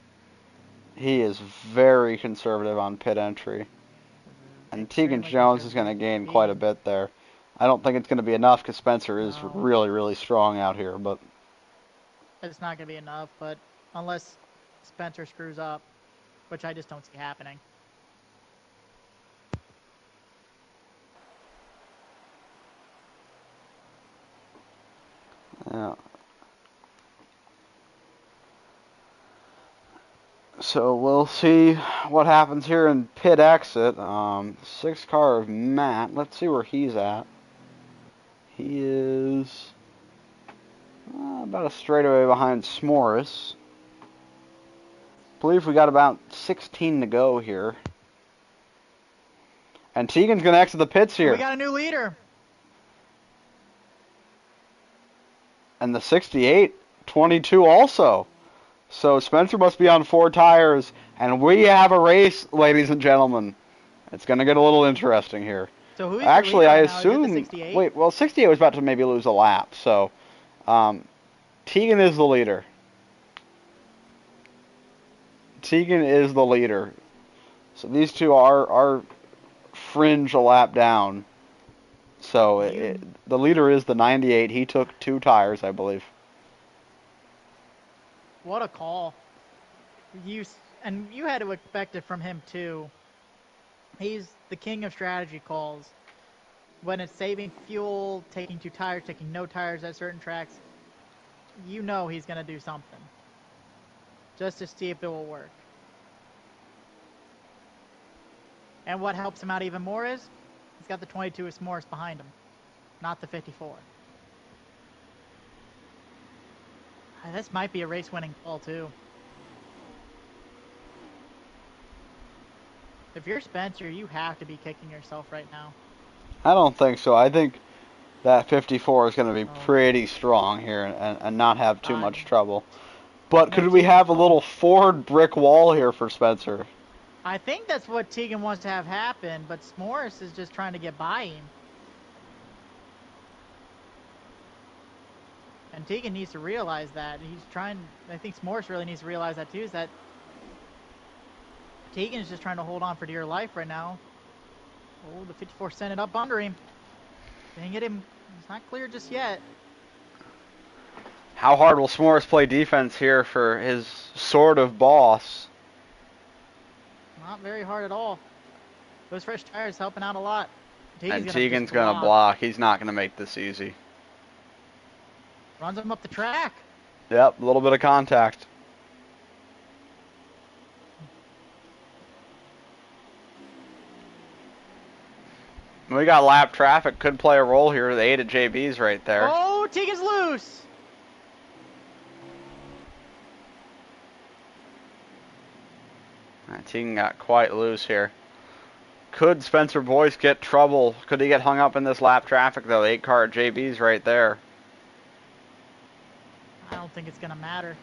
He is very conservative on pit entry. And Tegan Jones is going to gain quite a bit there. I don't think it's going to be enough because Spencer is really, really strong out here. But it's not going to be enough, but unless Spencer screws up, which I just don't see happening. Yeah. So we'll see what happens here in pit exit. 6 car of Matt. Let's see where he's at. He is about a straightaway behind S'mores. I believe we got about 16 to go here. And Tegan's going to exit the pits here. We got a new leader. And the 68, 22 also. So Spencer must be on 4 tires. And we have a race, ladies and gentlemen. It's going to get a little interesting here. So who's actually, I right assume. Wait, well, 68 was about to maybe lose a lap. So Tegan is the leader. Tegan is the leader. So these two are fringe a lap down. So the leader is the 98. He took 2 tires, I believe. What a call. You had to expect it from him too. He's the king of strategy calls. When it's saving fuel, taking 2 tires, taking no tires at certain tracks, you know he's going to do something. Just to see if it will work. And what helps him out even more is he's got the 22 of S'mores behind him, not the 54. This might be a race-winning call, too. If you're Spencer, you have to be kicking yourself right now. I don't think so. I think that 54 is going to be pretty strong here and not have too much trouble. But could we have a little forward brick wall here for Spencer? I think that's what Tegan wants to have happen, but S'mores is just trying to get by him. And Tegan needs to realize that. I think S'mores really needs to realize that too, is that Tegan is just trying to hold on for dear life right now. Oh, the 54 sent it up under him. Dang it, it's not clear just yet. How hard will S'mores play defense here for his sort of boss? Not very hard at all. Those fresh tires helping out a lot. Tegan's going to block. He's not going to make this easy. Runs him up the track. Yep, a little bit of contact. We got lap traffic. Could play a role here. The 8 at JB's right there. Oh, Tegan's loose. Tegan got quite loose here. Could Spencer Boyce get trouble? Could he get hung up in this lap traffic, though? 8 car at JB's right there. I don't think it's going to matter.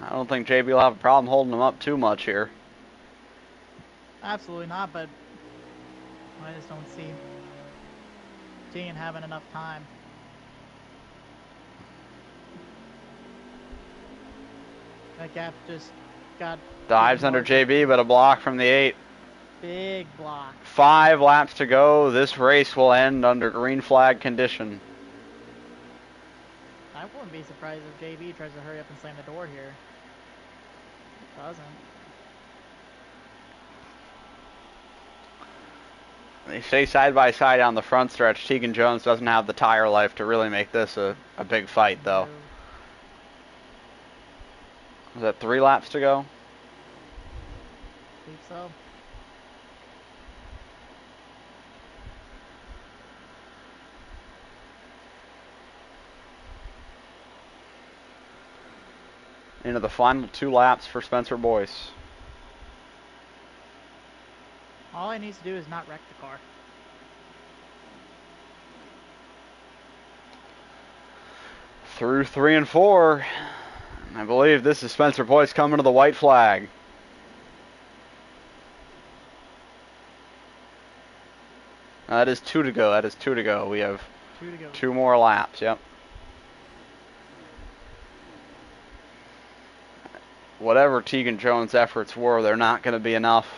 I don't think JB will have a problem holding him up too much here. Absolutely not, but I just don't see Tegan having enough time. That gap just got... Dives under JB, but a block from the 8. Big block. 5 laps to go. This race will end under green flag condition. I wouldn't be surprised if JB tries to hurry up and slam the door here. It doesn't. They stay side by side on the front stretch. Tegan Jones doesn't have the tire life to really make this a big fight, though. Is that 3 laps to go? I believe so. Into the final 2 laps for Spencer Boyce. All he needs to do is not wreck the car. Through 3 and 4. I believe this is Spencer Boyce coming to the white flag. That is 2 to go. That is 2 to go. We have 2 to go. 2 more laps. Yep. Whatever Tegan Jones' efforts were, they're not going to be enough.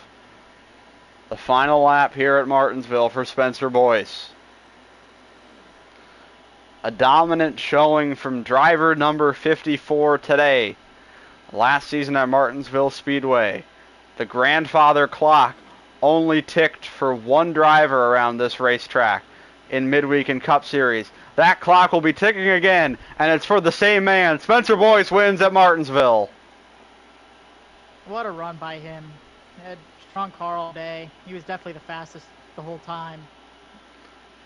The final lap here at Martinsville for Spencer Boyce. A dominant showing from driver number 54 today. Last season at Martinsville Speedway, the grandfather clock only ticked for 1 driver around this racetrack in Midweek and Cup Series. That clock will be ticking again, and it's for the same man. Spencer Boyce wins at Martinsville. What a run by him. He had a strong car all day. He was definitely the fastest the whole time.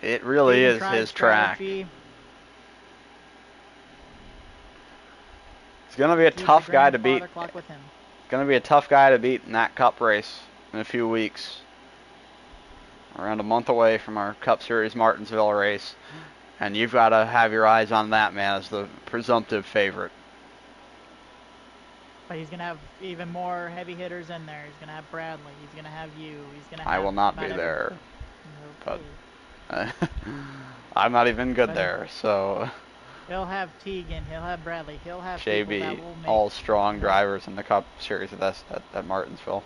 It really is his track. Strategy. It's going to be a tough guy to beat. It's going to be a tough guy to beat in that Cup race in a few weeks. Around a month away from our Cup Series Martinsville race. And you've got to have your eyes on that man as the presumptive favorite. But he's going to have even more heavy hitters in there. He's going to have Bradley. He's going to have you. He's going to have... I will not be there. Okay. But I'm not even good there, so... He'll have Tegan. He'll have Bradley. He'll have JB, all strong drivers in the Cup Series at Martinsville.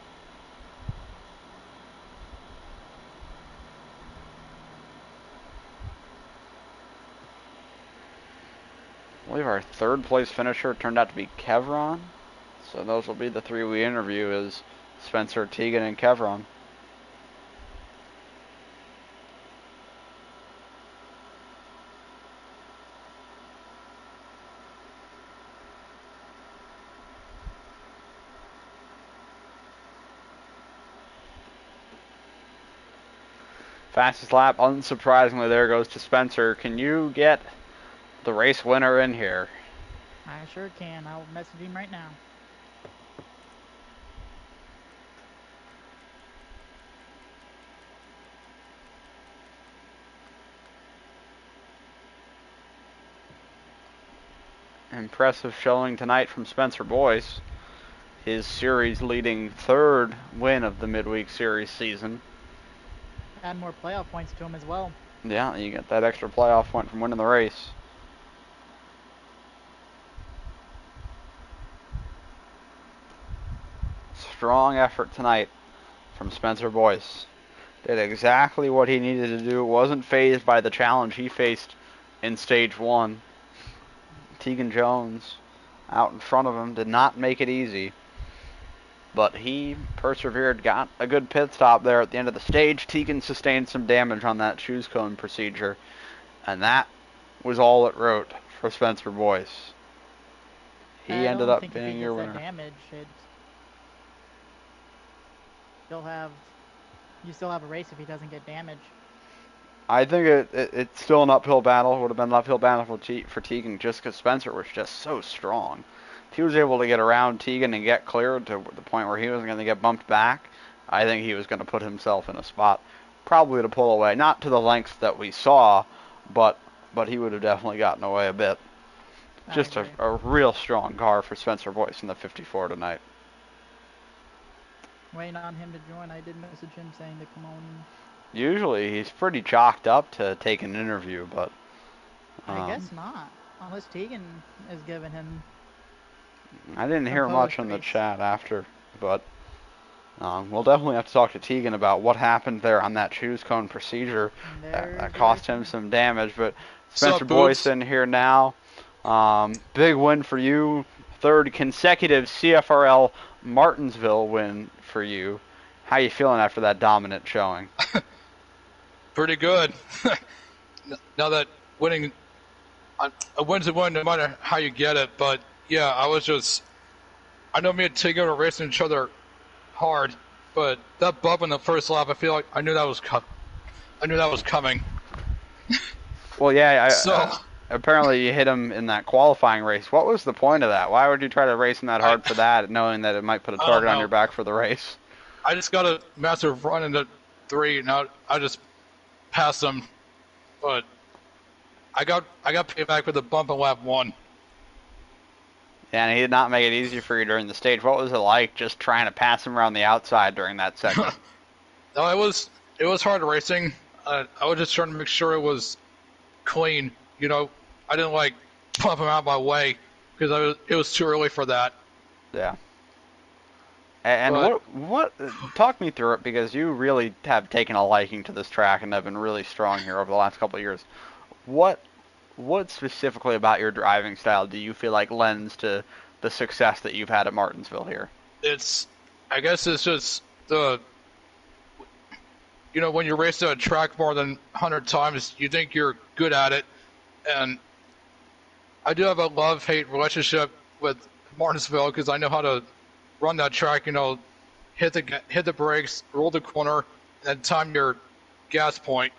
I believe our 3rd place finisher turned out to be Kevron. So those will be the 3 we interview, is Spencer, Tegan, and Kevron. Fastest lap, unsurprisingly, there goes to Spencer. Can you get the race winner in here? I sure can. I'll message him right now. Impressive showing tonight from Spencer Boyce. His series-leading 3rd win of the Midweek Series season. Add more playoff points to him as well. Yeah, you get that extra playoff point from winning the race. Strong effort tonight from Spencer Boyce. Did exactly what he needed to do. Wasn't fazed by the challenge he faced in Stage 1. Tegan Jones out in front of him did not make it easy. But he persevered, got a good pit stop there at the end of the stage. Tegan sustained some damage on that shoes cone procedure. And that was all it wrote for Spencer Boyce. He ended up being your winner. Damage, you still have a race if he doesn't get damage. I think it's still an uphill battle. It would have been an uphill battle for Teagan just because Spencer was just so strong. If he was able to get around Teagan and get clear to the point where he wasn't going to get bumped back, I think he was going to put himself in a spot probably to pull away. Not to the lengths that we saw, but he would have definitely gotten away a bit. I Just agree. a real strong car for Spencer Boyce in the 54 tonight. Waiting on him to join. I did message him saying to come on. Usually he's pretty chalked up to take an interview, but I um, guess not, unless Tegan has given him I didn't some hear much in the post-race. chat after. But we'll definitely have to talk to Tegan about what happened there on that choose cone procedure And that there's the cost race him winner. some damage. But Spencer Sup, Boyce boobs? in here now. Big win for you. Third consecutive CFRL Martinsville win for you. How you feeling after that dominant showing? Pretty good. Now that winning, a win's a win no matter how you get it. But yeah, I know me and Tigger were racing each other hard, but that bump in the first lap, I feel like I knew that was coming. Well, yeah, So apparently you hit him in that qualifying race. What was the point of that? Why would you try to race him that I hard for that, knowing that it might put a I don't target on your know. back for the race? I just got a massive run into three, and I just passed them. But I got payback with a bump in lap one. Yeah, and he did not make it easy for you during the stage. What was it like just trying to pass him around the outside during that segment? No, it was hard racing. I was just trying to make sure it was clean. I didn't like pump him out of my way because it was too early for that. Yeah. And But what talk me through it because you really have taken a liking to this track and have been really strong here over the last couple of years. What what specifically about your driving style do you feel like lends to the success that you've had at Martinsville here? I guess it's just when you race a track more than 100 times, you think you're good at it. And I do have a love-hate relationship with Martinsville because I know how to run that track. Hit the brakes, roll the corner, and then time your gas point,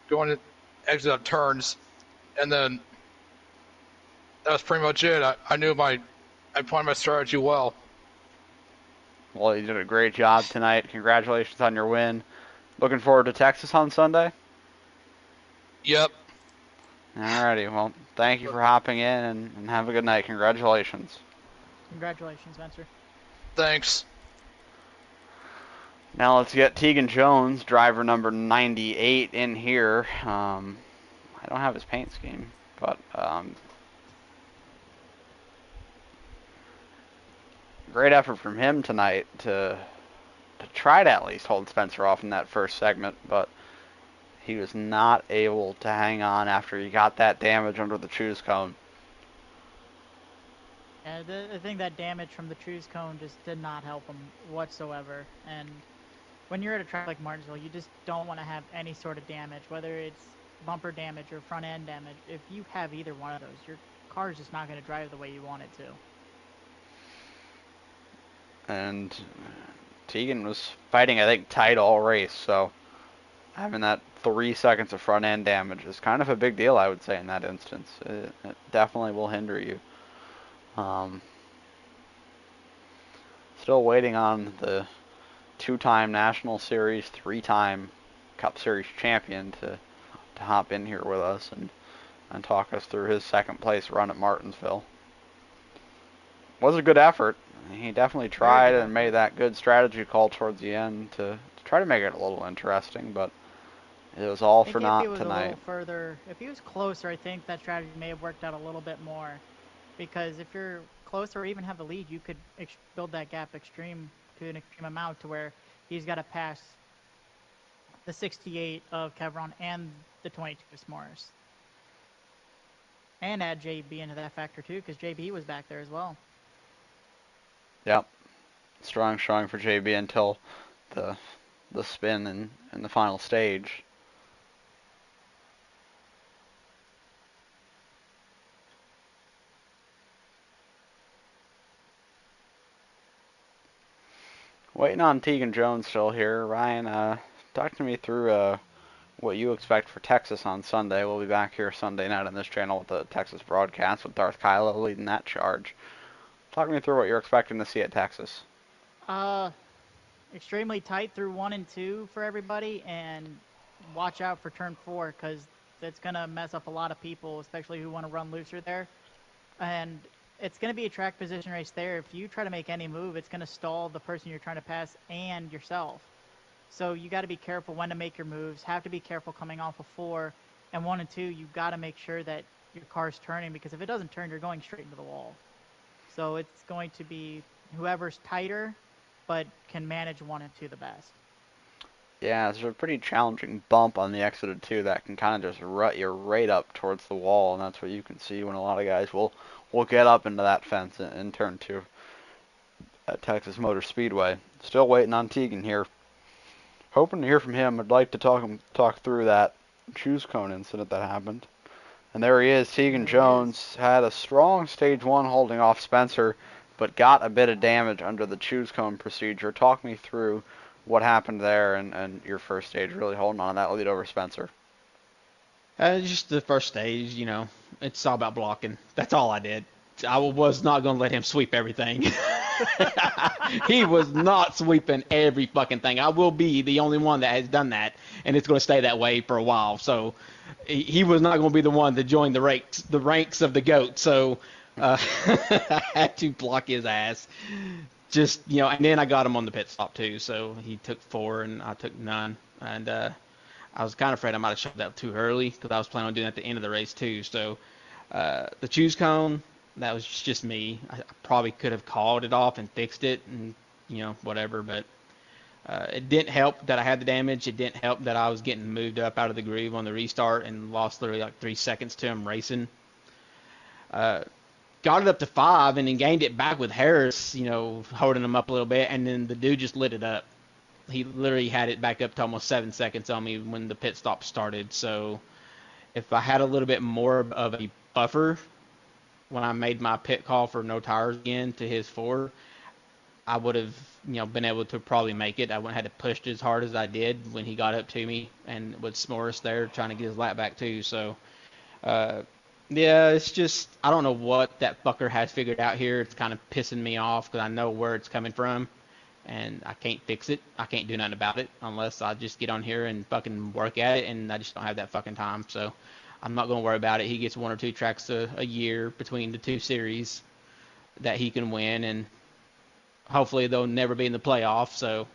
going to exit up turns, and then that's pretty much it. I planned my strategy well. Well, you did a great job tonight. Congratulations on your win. Looking forward to Texas on Sunday. Yep. Alrighty, well, thank you for hopping in and have a good night. Congratulations. Congratulations, Spencer. Thanks. Now let's get Tegan Jones, driver number 98, in here. I don't have his paint scheme, but great effort from him tonight to try to at least hold Spencer off in that first segment, but he was not able to hang on after he got that damage under the choose cone. Yeah, I think that damage from the choose cone just did not help him whatsoever. And when you're at a track like Martinsville, you just don't want to have any sort of damage, whether it's bumper damage or front end damage. If you have either one of those, your car's just not going to drive the way you want it to. And Tegan was fighting, I think, tight all race, so having that 3 seconds of front end damage is kind of a big deal, I would say, in that instance. It definitely will hinder you. Um, Still waiting on the two-time National Series, three-time Cup Series champion to hop in here with us and talk us through his second place run at Martinsville. Was a good effort. He definitely tried and made that good strategy call towards the end to try to make it a little interesting, but it was all for If he naught was a tonight. little further, if he was closer, I think that strategy may have worked out a little bit more. Because if you're closer or even have the lead, you could build that gap to an extreme amount to where he's got to pass the 68 of Kevron and the 22 of S'mores. And add JB into that factor too, because JB was back there as well. Yep. Strong showing for JB until the spin in the final stage. Waiting on Tegan Jones still here. Ryan, talk to me through what you expect for Texas on Sunday. We'll be back here Sunday night on this channel with the Texas broadcast with Darth Kylo leading that charge. Talk me through what you're expecting to see at Texas. Uh, Extremely tight through 1 and 2 for everybody, and watch out for turn 4 because that's going to mess up a lot of people, especially who want to run looser there. And it's going to be a track position race there. If you try to make any move, it's going to stall the person you're trying to pass and yourself. So you got to be careful when to make your moves. Have to be careful coming off of 4 and 1 and 2. You got to make sure that your car's turning, because if it doesn't turn, you're going straight into the wall. So it's going to be whoever's tighter but can manage 1 and 2 the best. Yeah, there's a pretty challenging bump on the exit of 2 that can kind of just rut you right up towards the wall, and that's what you can see when a lot of guys will get up into that fence in turn 2 at Texas Motor Speedway. Still waiting on Tegan here. Hoping to hear from him. I'd like to talk through that choose cone incident that happened. And there he is. Tegan Jones had a strong stage 1 holding off Spencer, but got a bit of damage under the choose cone procedure. Talk me through what happened there and your first stage, really holding on to that lead over Spencer. Just the first stage, you know, it's all about blocking. That's all I did. I was not going to let him sweep everything. He was not sweeping every fucking thing. I will be the only one that has done that, and it's going to stay that way for a while. So he was not going to be the one to join the ranks of the GOAT. So I had to block his ass. Just, you know, and then I got him on the pit stop too. So he took 4 and I took none. And I was kind of afraid I might have shot that too early because I was planning on doing that at the end of the race too. So the choose cone, that was just me. I probably could have called it off and fixed it and, you know, whatever. But it didn't help that I had the damage. It didn't help that I was getting moved up out of the groove on the restart and lost literally like 3 seconds to him racing. Got it up to 5 and then gained it back with Harris, you know, holding him up a little bit. And then the dude just lit it up. He literally had it back up to almost 7 seconds on me when the pit stop started. So if I had a little bit more of a buffer when I made my pit call for no tires again to his 4, I would have, you know, been able to probably make it. I wouldn't have had to push as hard as I did when he got up to me and with S'mores there trying to get his lap back too. So, yeah, it's just, I don't know what that fucker has figured out here. It's kind of pissing me off because I know where it's coming from. And I can't fix it. I can't do nothing about it unless I just get on here and fucking work at it, and I just don't have that fucking time. So I'm not going to worry about it. He gets 1 or 2 tracks a year between the 2 series that he can win, and hopefully they'll never be in the playoffs. So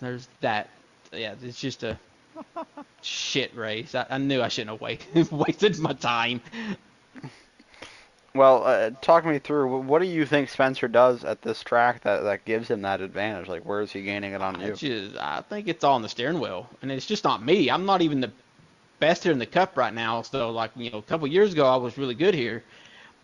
there's that. Yeah, it's just a shit race. I knew I shouldn't have wasted my time. Well, talk me through, what do you think Spencer does at this track that gives him that advantage? Like, where is he gaining it on you? I think it's all on the steering wheel, and it's just not me. I'm not even the best here in the Cup right now. So, like, you know, a couple years ago I was really good here,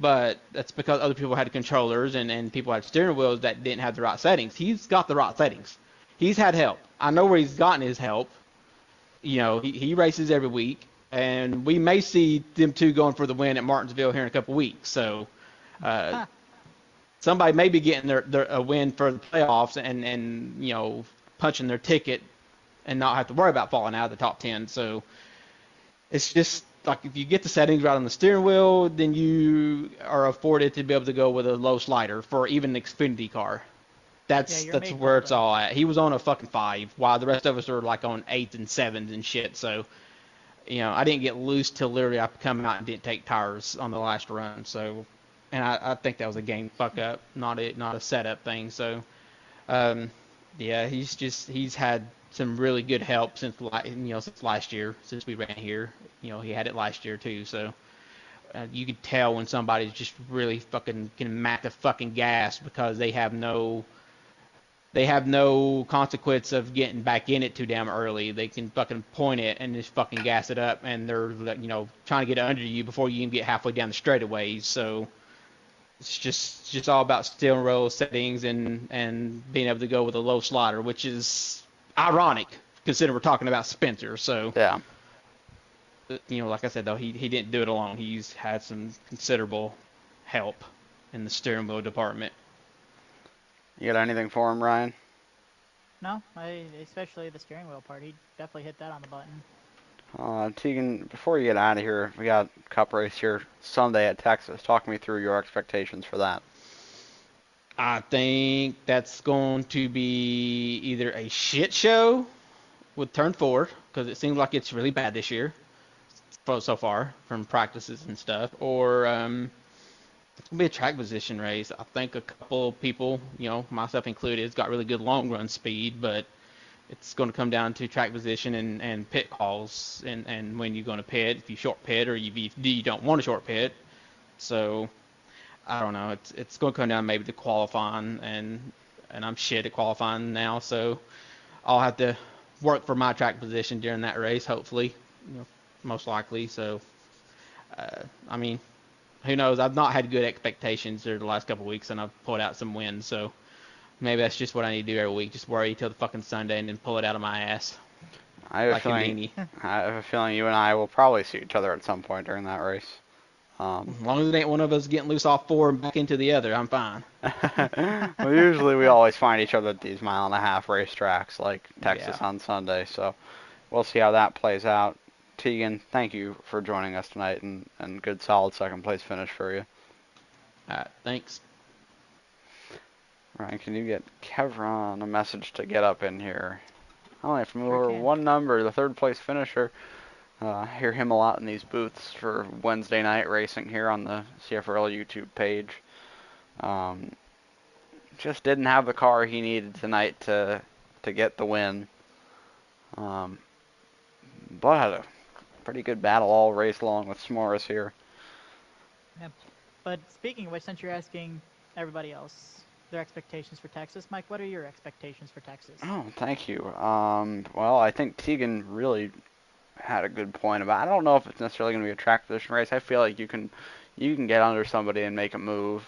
but that's because other people had controllers and people had steering wheels that didn't have the right settings. He's got the right settings. He's had help. I know where he's gotten his help. You know, he races every week. And we may see them two going for the win at Martinsville here in a couple weeks. So somebody may be getting a win for the playoffs and, you know, punching their ticket and not have to worry about falling out of the top 10. So it's just like if you get the settings right on the steering wheel, then you are afforded to be able to go with a low slider for even an Xfinity car. That's where it's all at. He was on a fucking 5 while the rest of us are like on 8s and 7s and shit. So, you know, I didn't get loose till literally I come out and didn't take tires on the last run. So, and I think that was a game fuck up, not a setup thing. So, yeah, he's had some really good help since last year, since we ran here. You know, he had it last year too. So, you could tell when somebody's just really fucking can mat the fucking gas because they have no consequence of getting back in it too damn early. They can fucking point it and just fucking gas it up, and they're, you know, trying to get it under you before you even get halfway down the straightaways. So it's just all about steering wheel settings and being able to go with a low slider, which is ironic considering we're talking about Spencer. So yeah, you know, like I said though, he didn't do it alone. He's had some considerable help in the steering wheel department. You got anything for him, Ryan? No, especially the steering wheel part. He definitely hit that on the button. Tegan, before you get out of here, we got a cup race here Sunday at Texas. Talk me through your expectations for that. I think that's going to be either a shit show with turn 4, because it seems like it's really bad this year so far from practices and stuff, or it's going to be a track position race. I think a couple people, myself included, has got really good long run speed, but it's going to come down to track position and pit calls and when you're going to pit, if you short pit or you don't want to short pit. So I don't know. It's going to come down maybe to qualifying, and I'm shit at qualifying now, so I'll have to work for my track position during that race, hopefully, most likely. So, I mean, who knows? I've not had good expectations during the last couple of weeks, and I've pulled out some wins, so maybe that's just what I need to do every week. Just worry till the fucking Sunday and then pull it out of my ass. I have a feeling you and I will probably see each other at some point during that race. As long as it ain't one of us getting loose off 4 and back into the other, I'm fine. Well, usually we always find each other at these 1.5-mile racetracks like Texas on Sunday, so we'll see how that plays out. Tegan, thank you for joining us tonight, and good solid second place finish for you. All right, thanks. Ryan, can you get Kevron a message to get up in here? I only have to move over one number, the third place finisher. Hear him a lot in these booths for Wednesday night racing here on the CFRL YouTube page. Just didn't have the car he needed tonight to get the win. But had a pretty good battle all race long with S'mores here. Yeah. But speaking of which, since you're asking everybody else their expectations for Texas, Mike, what are your expectations for Texas? Oh, thank you. Well, I think Tegan really had a good point about. I don't know if it's necessarily going to be a track position race. I feel like you can get under somebody and make a move.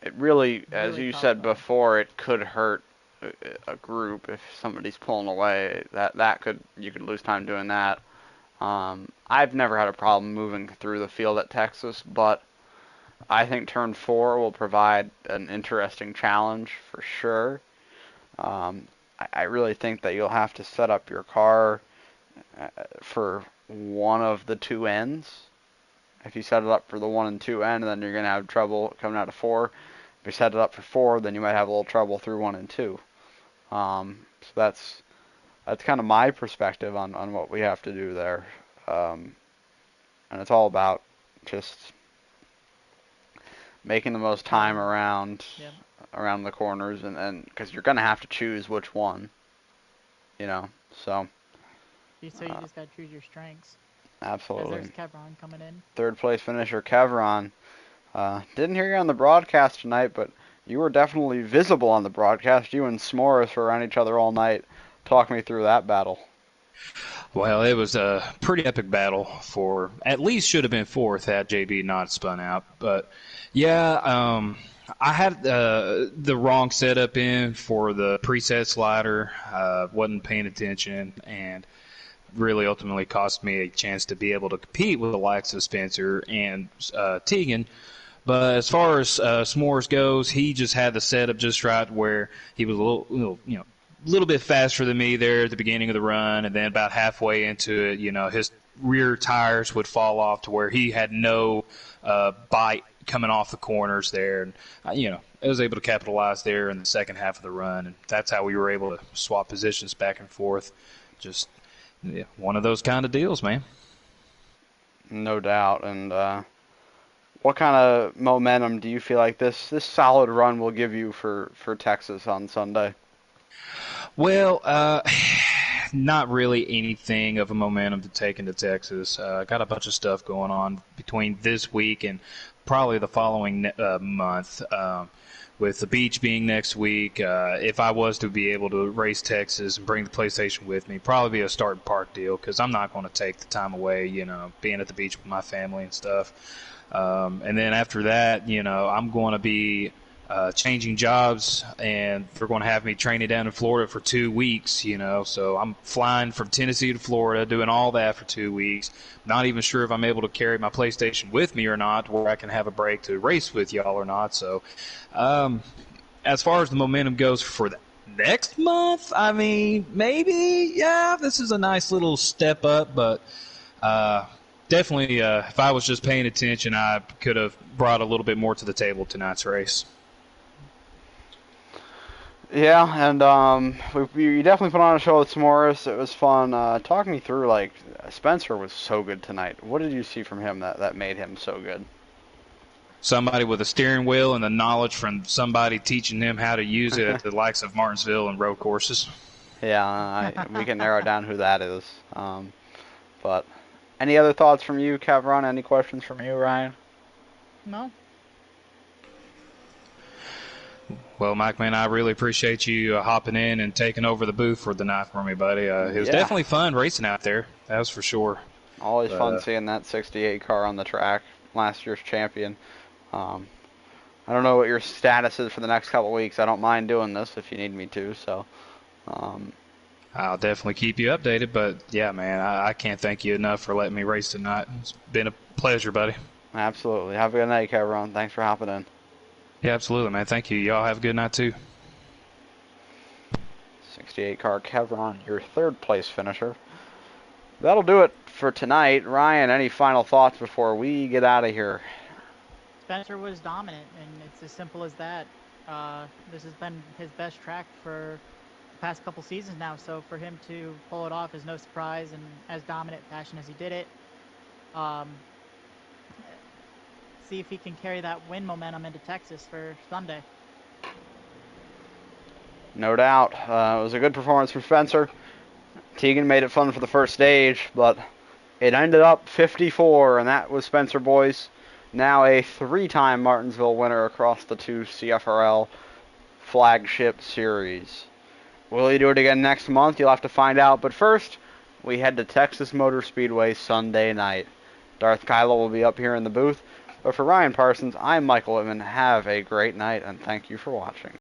It really, as you said before, it could hurt a group if somebody's pulling away. You could lose time doing that. I've never had a problem moving through the field at Texas, but I think turn 4 will provide an interesting challenge for sure. I really think that you'll have to set up your car for one of the two ends. If you set it up for the 1 and 2 end, then you're going to have trouble coming out of 4. If you set it up for 4, then you might have a little trouble through 1 and 2. So that's kind of my perspective on what we have to do there. And it's all about just making the most time around the corners, and because you're going to have to choose which one, so... So you just got to choose your strengths. Absolutely. There's Kevron coming in. Third place finisher Kevron. Didn't hear you on the broadcast tonight, but you were definitely visible on the broadcast. You and S'mores were around each other all night. Talk me through that battle. Well, it was a pretty epic battle for at least should have been 4th had JB not spun out. But, yeah, I had the wrong setup in for the preset slider. Wasn't paying attention, and really ultimately cost me a chance to be able to compete with the likes of Spencer and Tegan. But as far as S'mores goes, he just had the setup just right where he was a little bit faster than me there at the beginning of the run, and then about halfway into it, his rear tires would fall off to where he had no bite coming off the corners there, and I was able to capitalize there in the second half of the run, and that's how we were able to swap positions back and forth. Just one of those kind of deals, man. No doubt. And what kind of momentum do you feel like this solid run will give you for Texas on Sunday? Well, not really anything of a momentum to take into Texas. Got a bunch of stuff going on between this week and probably the following month. With the beach being next week, if I was to be able to race Texas and bring the PlayStation with me, probably be a start and park deal because I'm not going to take the time away, being at the beach with my family and stuff. And then after that, I'm going to be changing jobs, and they're going to have me training down in Florida for 2 weeks, So I'm flying from Tennessee to Florida, doing all that for 2 weeks. Not even sure if I'm able to carry my PlayStation with me or not, where I can have a break to race with y'all or not. So as far as the momentum goes for next month, I mean, maybe, yeah, this is a nice little step up, but definitely, if I was just paying attention, I could have brought a little bit more to the table tonight's race. Yeah, and you definitely put on a show with Morris. It was fun. Talk me through, like, Spencer was so good tonight. What did you see from him that made him so good? Somebody with a steering wheel and the knowledge from somebody teaching him how to use it at the likes of Martinsville and road courses. Yeah, we can narrow down who that is. But any other thoughts from you, Kevron? Any questions from you, Ryan? No. Well, Mike, man, I really appreciate you hopping in and taking over the booth for the night for me, buddy. It was definitely fun racing out there. That was for sure. Always fun seeing that 68 car on the track, last year's champion. I don't know what your status is for the next couple of weeks. I don't mind doing this if you need me to. So, I'll definitely keep you updated. But, yeah, man, I can't thank you enough for letting me race tonight. It's been a pleasure, buddy. Absolutely. Have a good night, Kevron. Thanks for hopping in. Yeah, absolutely, man. Thank you. Y'all have a good night, too. 68 car Kevron, your third place finisher. That'll do it for tonight. Ryan, any final thoughts before we get out of here? Spencer was dominant, and it's as simple as that. This has been his best track for the past couple seasons now, so for him to pull it off is no surprise, and as dominant fashion as he did it. See if he can carry that win momentum into Texas for Sunday. No doubt. It was a good performance from Spencer. Tegan made it fun for the first stage, but it ended up 54, and that was Spencer Boyce, now a 3-time Martinsville winner across the 2 CFRL flagship series. Will he do it again next month? You'll have to find out. But first, we head to Texas Motor Speedway Sunday night. Darth Kylo will be up here in the booth. But for Ryan Parsons, I'm Michael Whitman. Have a great night, and thank you for watching.